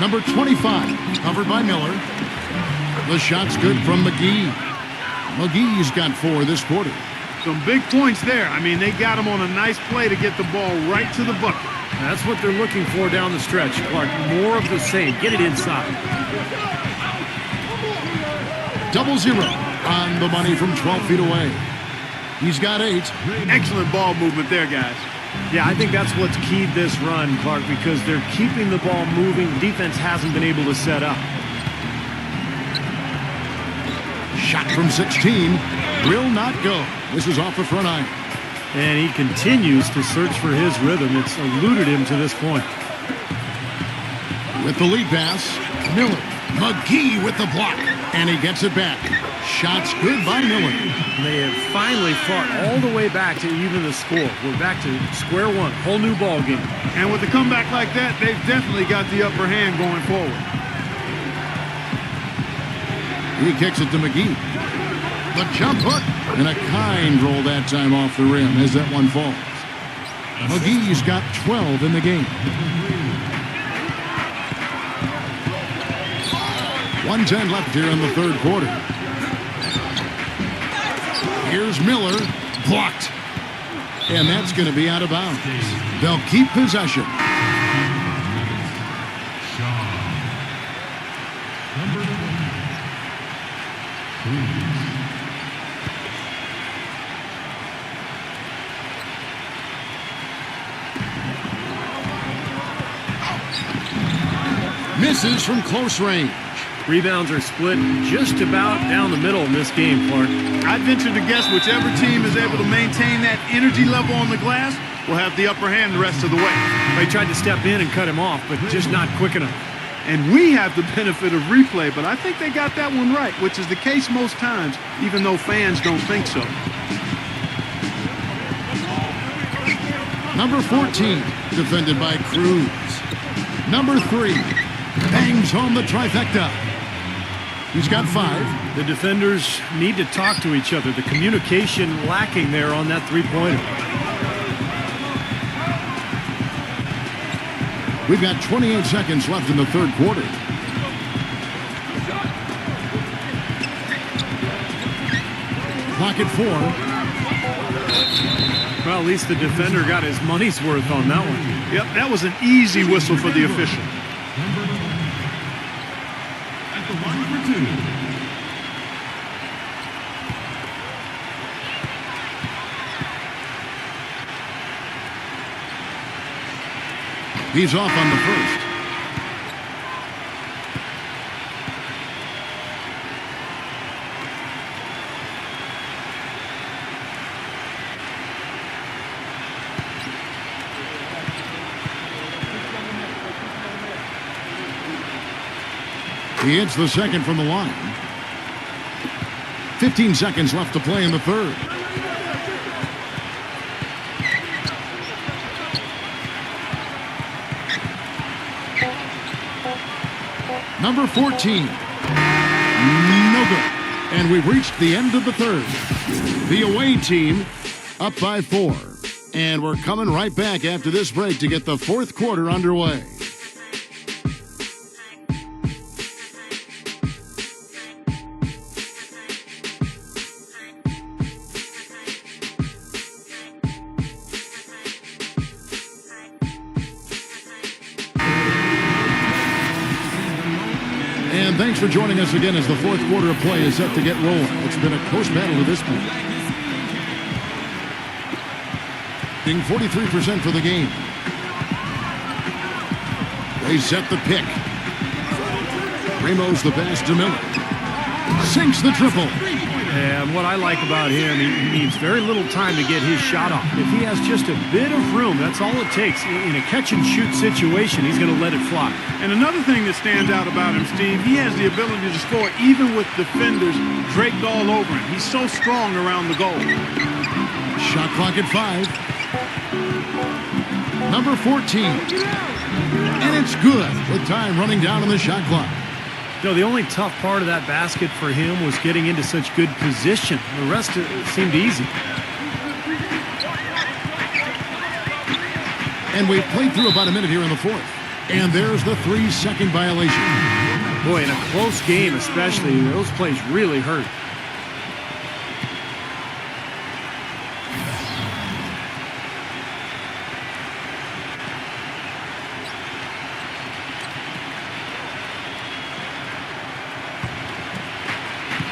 Number 25, covered by Miller. The shot's good from McGee. McGee's got 4 this quarter. Some big points there. I mean, they got him on a nice play to get the ball right to the bucket. That's what they're looking for down the stretch, Clark. More of the same. Get it inside. 0-0 on the money from 12 feet away. He's got 8. Excellent ball movement there, guys. Yeah, I think that's what's keyed this run, Clark, because they're keeping the ball moving. Defense hasn't been able to set up. Shot from 16. Will not go. This is off the front iron. And he continues to search for his rhythm. It's eluded him to this point. With the lead pass, Miller. McGee with the block. And he gets it back. Shot's good by Miller. They have finally fought all the way back to even the score. We're back to square one. Whole new ball game. And with a comeback like that, they've definitely got the upper hand going forward. He kicks it to McGee. The jump hook. And a kind roll that time off the rim as that one falls. McGee's got 12 in the game. 1:10 left here in the third quarter. Here's Miller. Blocked. And that's going to be out of bounds. They'll keep possession. Misses from close range. Rebounds are split just about down the middle in this game, Clark. I'd venture to guess whichever team is able to maintain that energy level on the glass will have the upper hand the rest of the way. They tried to step in and cut him off, but just not quick enough. And we have the benefit of replay, but I think they got that one right, which is the case most times, even though fans don't think so. Number 14, defended by Cruz. Number 3, bangs home the trifecta. He's got 5. The defenders need to talk to each other. The communication lacking there on that three-pointer. We've got 28 seconds left in the third quarter. Clock at 4. Well, at least the defender got his money's worth on that one. Yep, that was an easy whistle for the official. At the line for 2. He's off on the first. He hits the second from the line. 15 seconds left to play in the third. Number 14. No good. And we've reached the end of the third. The away team up by 4. And we're coming right back after this break to get the fourth quarter underway. And thanks for joining us again as the fourth quarter of play is set to get rolling. It's been a close battle to this point. Being 43% for the game. They set the pick. Ramos the pass to Miller. Sinks the triple. And what I like about him, he needs very little time to get his shot off. If he has just a bit of room, that's all it takes. In a catch-and-shoot situation, he's going to let it fly. And another thing that stands out about him, Steve, he has the ability to score even with defenders draped all over him. He's so strong around the goal. Shot clock at 5. Number 14. And it's good with time running down on the shot clock. You know, the only tough part of that basket for him was getting into such good position. The rest seemed easy. And we've played through about a minute here in the fourth. And there's the 3-second violation. Boy, in a close game especially, those plays really hurt.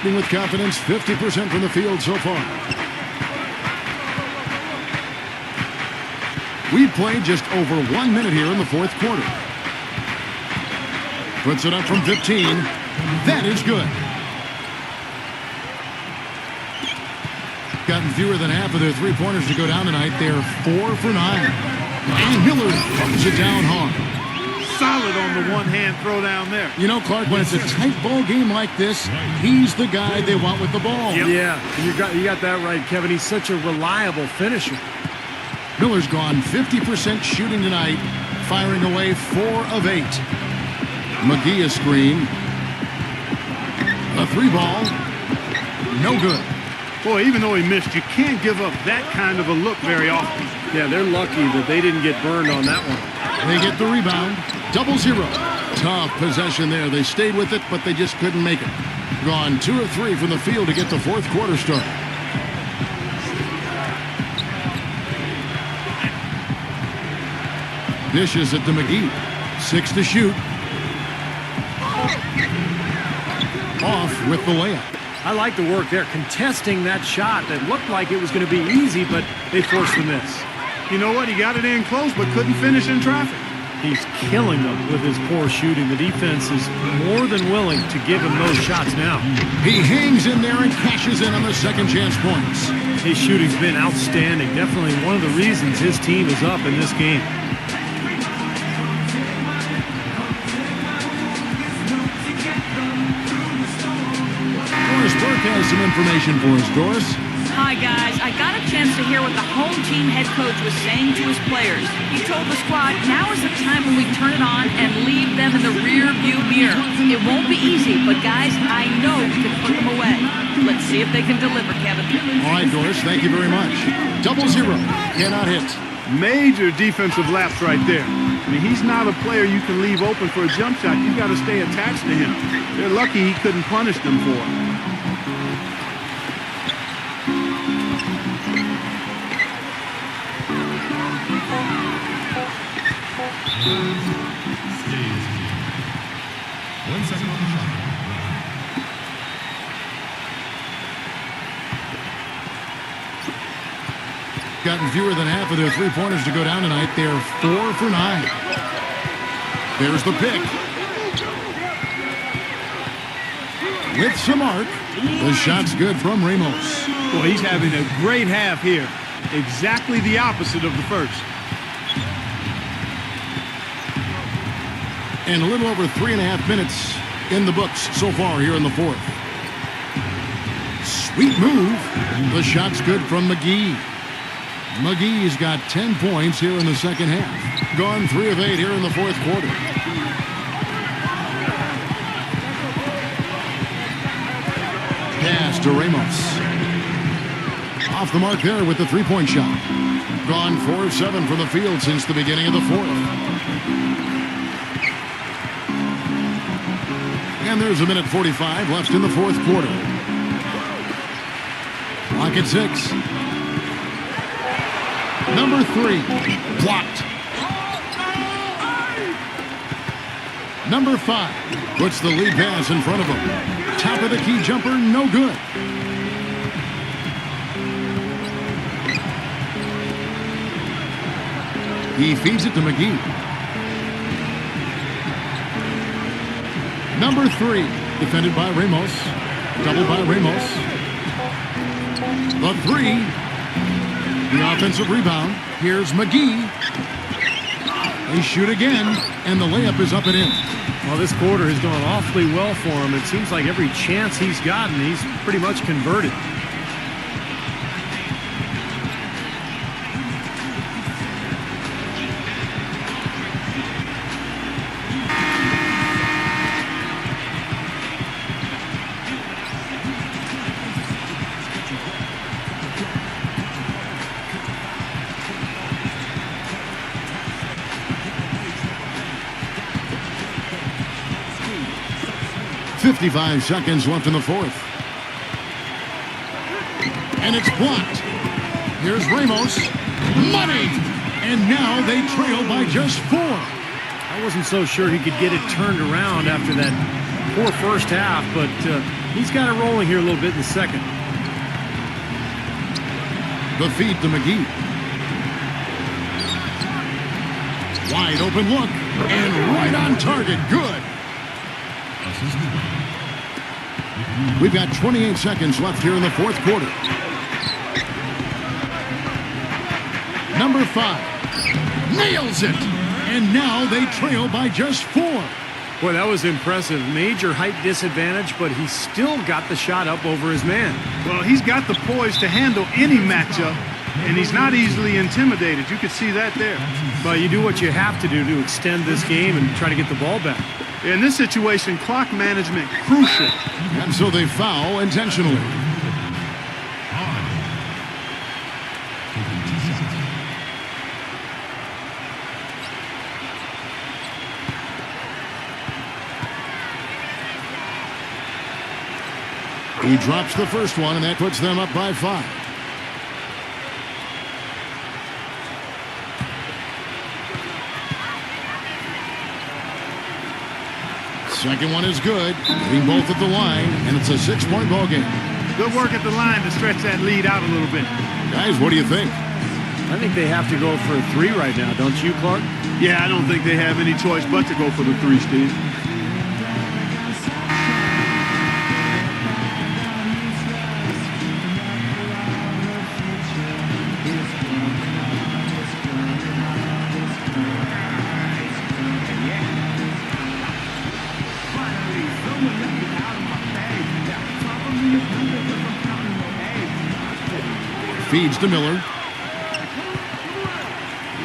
With confidence, 50% from the field so far. We've played just over 1 minute here in the fourth quarter. Puts it up from 15. That is good. Gotten fewer than half of their three-pointers to go down tonight. They're 4 for 9. And Miller throws it down hard. Solid on the one-hand throw down there. You know, Clark, when it's a tight ball game like this, he's the guy they want with the ball. Yep. Yeah, you got that right, Kevin. He's such a reliable finisher. Miller's gone 50% shooting tonight, firing away 4 of 8. McGee a screen. A 3-ball. No good. Boy, even though he missed, you can't give up that kind of a look very often. Yeah, they're lucky that they didn't get burned on that one. They get the rebound. 0-0. Tough possession there. They stayed with it, but they just couldn't make it. Gone 2 of 3 from the field to get the fourth quarter started. Dishes it to McGee. 6 to shoot. Off with the layup. I like the work there, contesting that shot that looked like it was going to be easy, but they forced the miss. You know what? He got it in close, but couldn't finish in traffic. He's killing them with his poor shooting. The defense is more than willing to give him those shots now. He hangs in there and cashes in on the second chance points. His shooting's been outstanding. Definitely one of the reasons his team is up in this game. Doris Burke has some information for us, Doris. Hi, guys. I got a chance to hear what the home team head coach was saying to his players. He told the squad, now is the time when we turn it on and leave them in the rear view mirror. It won't be easy, but guys, I know we can put them away. Let's see if they can deliver, Kevin. All right, Doris, thank you very much. 0-0. Cannot hit. Major defensive lapse right there. I mean, he's not a player you can leave open for a jump shot. You've got to stay attached to him. They're lucky he couldn't punish them for it. Stays. 1 second on the shot. Gotten fewer than half of their three-pointers to go down tonight. They're 4 for 9. There's the pick. With some arc. The shot's good from Ramos. Well, he's having a great half here. Exactly the opposite of the first. And a little over 3.5 minutes in the books so far here in the fourth. Sweet move. The shot's good from McGee. McGee's got 10 points here in the second half. Gone 3 of 8 here in the fourth quarter. Pass to Ramos. Off the mark there with the three-point shot. Gone 4 of 7 from the field since the beginning of the fourth. And there's a minute 45 left in the fourth quarter. Clock at 6. Number 3, blocked. Number 5 puts the lead pass in front of him. Top of the key jumper, no good. He feeds it to McGee. Number 3, defended by Ramos. Doubled by Ramos. The 3. The offensive rebound. Here's McGee. They shoot again, and the layup is up and in. Well, this quarter has gone awfully well for him. It seems like every chance he's gotten, he's pretty much converted. .55 seconds left in the fourth. And it's blocked. Here's Ramos. Money! And now they trail by just 4. I wasn't so sure he could get it turned around after that poor first half, but he's got it rolling here a little bit in the second. The feed to McGee. Wide open look. And right on target. Good. We've got 28 seconds left here in the fourth quarter. Number 5 nails it. And now they trail by just 4. Boy, that was impressive. Major height disadvantage, but he still got the shot up over his man. Well, he's got the poise to handle any matchup, and he's not easily intimidated. You can see that there. But you do what you have to do to extend this game and try to get the ball back. In this situation, clock management crucial. And so they foul intentionally. He drops the first one, and that puts them up by 5. Second one is good. Getting both at the line, and it's a 6-point ball game. Good work at the line to stretch that lead out a little bit. Guys, what do you think? I think they have to go for a 3 right now, don't you, Clark? Yeah, I don't think they have any choice but to go for the 3, Steve. Feeds to Miller.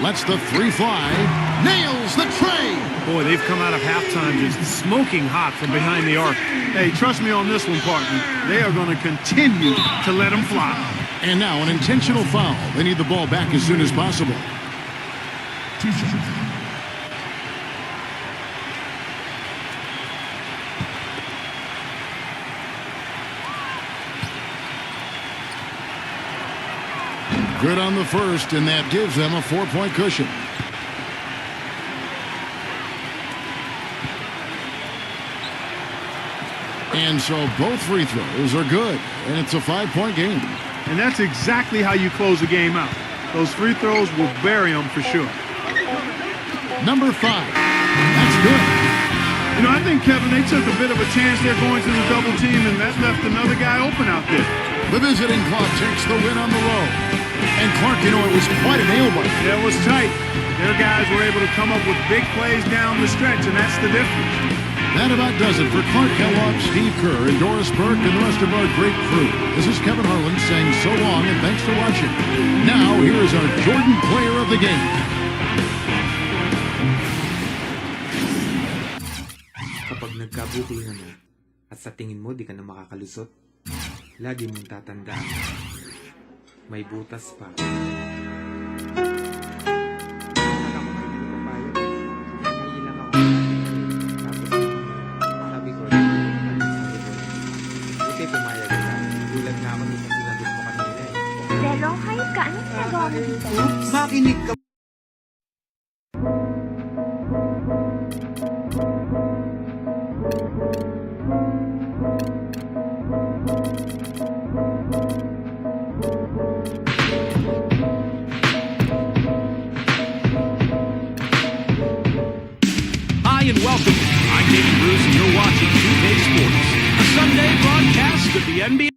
Lets the 3 fly. Nails the tray. Boy, they've come out of halftime just smoking hot from behind the arc. Hey, trust me on this one, partner. They are going to continue to let them fly. And now an intentional foul. They need the ball back as soon as possible. 2 seconds. Good on the first, and that gives them a 4-point cushion. And so both free throws are good, and it's a 5-point game. And that's exactly how you close a game out. Those free throws will bury them for sure. Number 5. That's good. You know, I think, Kevin, they took a bit of a chance there going to the double team, and that left another guy open out there. The visiting club takes the win on the road. And Clark, you know, it was quite a nail-biter. Yeah, it was tight. Their guys were able to come up with big plays down the stretch, and that's the difference. That about does it for Clark Kellogg, Steve Kerr, and Doris Burke, and the rest of our great crew. This is Kevin Harlan saying so long and thanks for watching. Now, here is our Jordan Player of the Game. Kapag nagkabukol na mo at sa tingin mo di ka na makakalusot, lagi mong tatandaan, may butas pa. Pero hayop ka, anong ginagawa mo dito? Makinig ka! Hi and welcome. I'm David Bruce and you're watching 2K Sports, a Sunday broadcast of the NBA.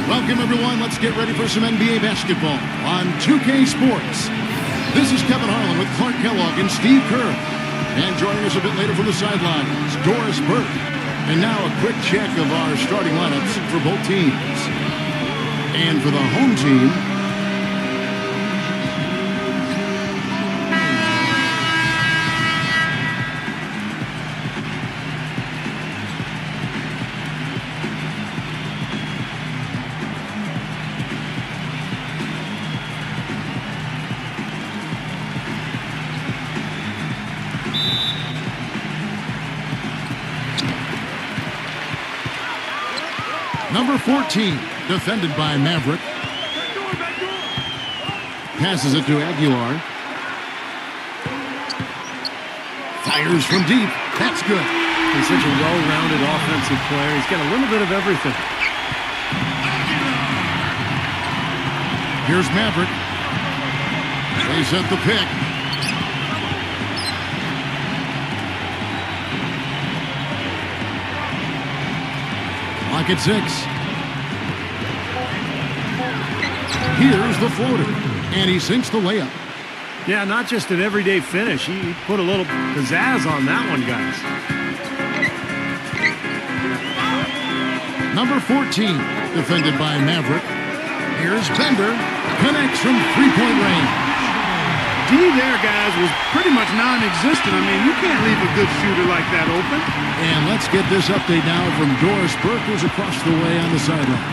Welcome, everyone. Let's get ready for some NBA basketball on 2K Sports. This is Kevin Harlan with Clark Kellogg and Steve Kerr. And joining us a bit later from the sidelines, Doris Burke. And now a quick check of our starting lineups for both teams. And for the home team, number 14, defended by Maverick. Passes it to Aguilar. Fires from deep. That's good. He's such a well-rounded offensive player. He's got a little bit of everything. Here's Maverick. They set the pick. Clock at 6. Here's the floater, and he sinks the layup. Yeah, not just an everyday finish. He put a little pizzazz on that one, guys. Number 14, defended by Maverick. Here's Bender, connects from three-point range. D there, guys, was pretty much non-existent. I mean, you can't leave a good shooter like that open. And let's get this update now from Doris Burke, who's across the way on the sideline.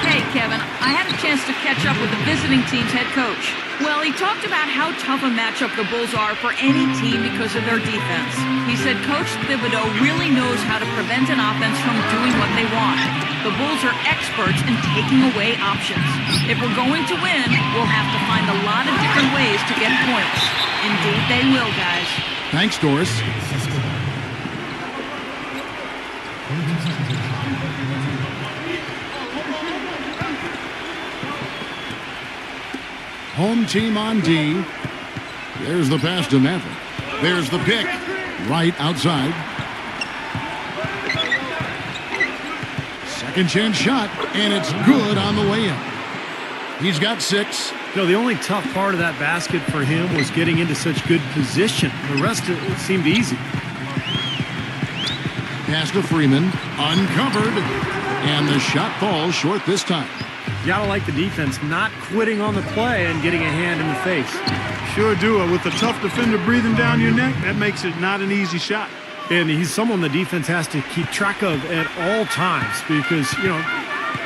Hey, Kevin, I had a chance to catch up with the visiting team's head coach. Well, he talked about how tough a matchup the Bulls are for any team because of their defense. He said Coach Thibodeau really knows how to prevent an offense from doing what they want. The Bulls are experts in taking away options. If we're going to win, we'll have to find a lot of different ways to get points. Indeed they will, guys. Thanks, Doris. Home team on D. There's the pass to Maverick. There's the pick. Right outside. Second chance shot, and it's good on the way in. He's got 6. You know, the only tough part of that basket for him was getting into such good position. The rest of it seemed easy. Pass to Freeman. Uncovered. And the shot falls short this time. You gotta like the defense not quitting on the play and getting a hand in the face. Sure do. With a tough defender breathing down your neck, that makes it not an easy shot. And he's someone the defense has to keep track of at all times because, you know,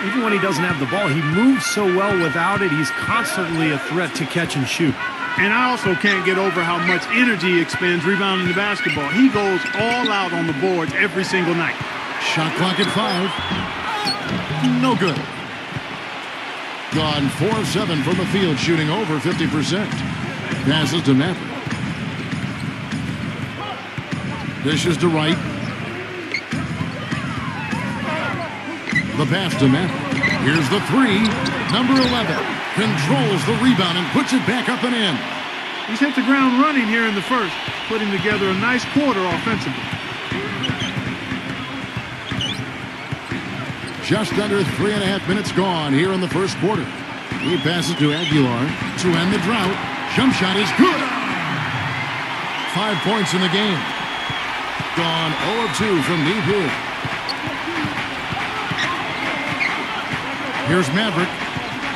even when he doesn't have the ball, he moves so well without it. He's constantly a threat to catch and shoot. And I also can't get over how much energy he expends rebounding the basketball. He goes all out on the boards every single night. Shot clock at 5. No good. Gone 4 of 7 from the field, shooting over 50%. Passes to Maverick. Dishes to Wright. The pass to Maverick. Here's the 3. Number 11 controls the rebound and puts it back up and in. He's hit the ground running here in the first, putting together a nice quarter offensively. Just under 3.5 minutes gone here in the first quarter. He passes to Aguilar to end the drought. Jump shot is good. 5 points in the game. Gone 0 of 2 from Nibu. Here's Maverick.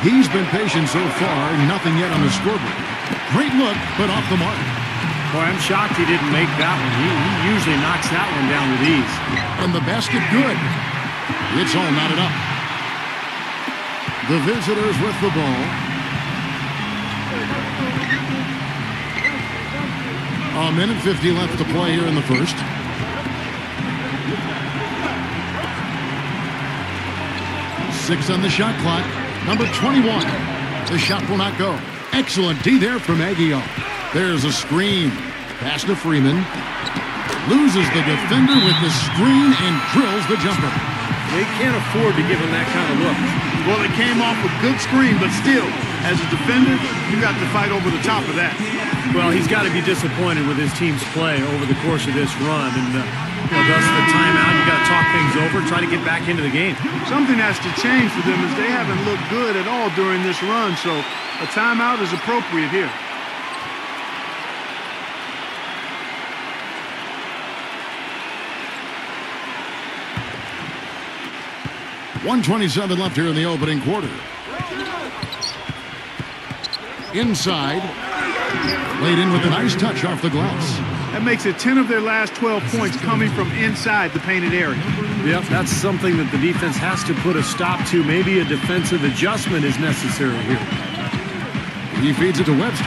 He's been patient so far. Nothing yet on the scoreboard. Great look, but off the mark. Boy, I'm shocked he didn't make that one. He usually knocks that one down with ease. And the basket good. It's all knotted up. The visitors with the ball. A minute 50 left to play here in the first. Six on the shot clock. Number 21. The shot will not go. Excellent D there from Aguilar. There's a screen. Pass to Freeman. Loses the defender with the screen and drills the jumper. They can't afford to give him that kind of look. Well, it came off a good screen, but still, as a defender, you got to fight over the top of that. Well, he's got to be disappointed with his team's play over the course of this run. And thus the timeout. You got to talk things over, try to get back into the game. Something has to change for them as they haven't looked good at all during this run, so a timeout is appropriate here. .127 left here in the opening quarter. Inside. Laid in with a nice touch off the glass. That makes it 10 of their last 12 points coming from inside the painted area. Yep, that's something that the defense has to put a stop to. Maybe a defensive adjustment is necessary here. He feeds it to Webster.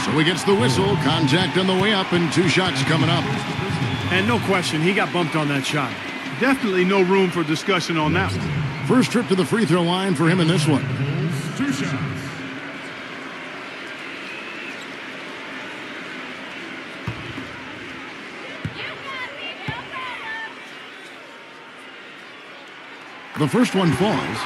So he gets the whistle. Contact on the way up and 2 shots coming up. And no question, he got bumped on that shot. Definitely no room for discussion on that one. First trip to the free throw line for him in this one. 2 shots. The first one falls.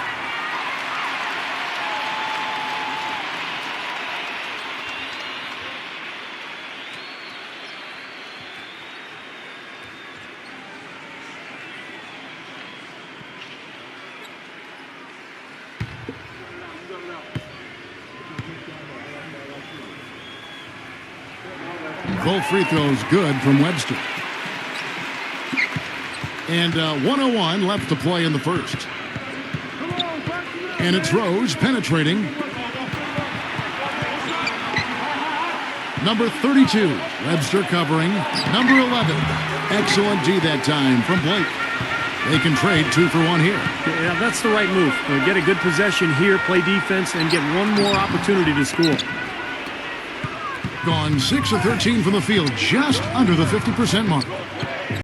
Both free throws good from Webster. And 101 left to play in the first. And it's Rose penetrating. Number 32, Webster covering. Number 11, excellent D that time from Blake. They can trade 2 for 1 here. Yeah, that's the right move. Get a good possession here, play defense, and get one more opportunity to score. Gone 6 of 13 from the field, just under the 50% mark.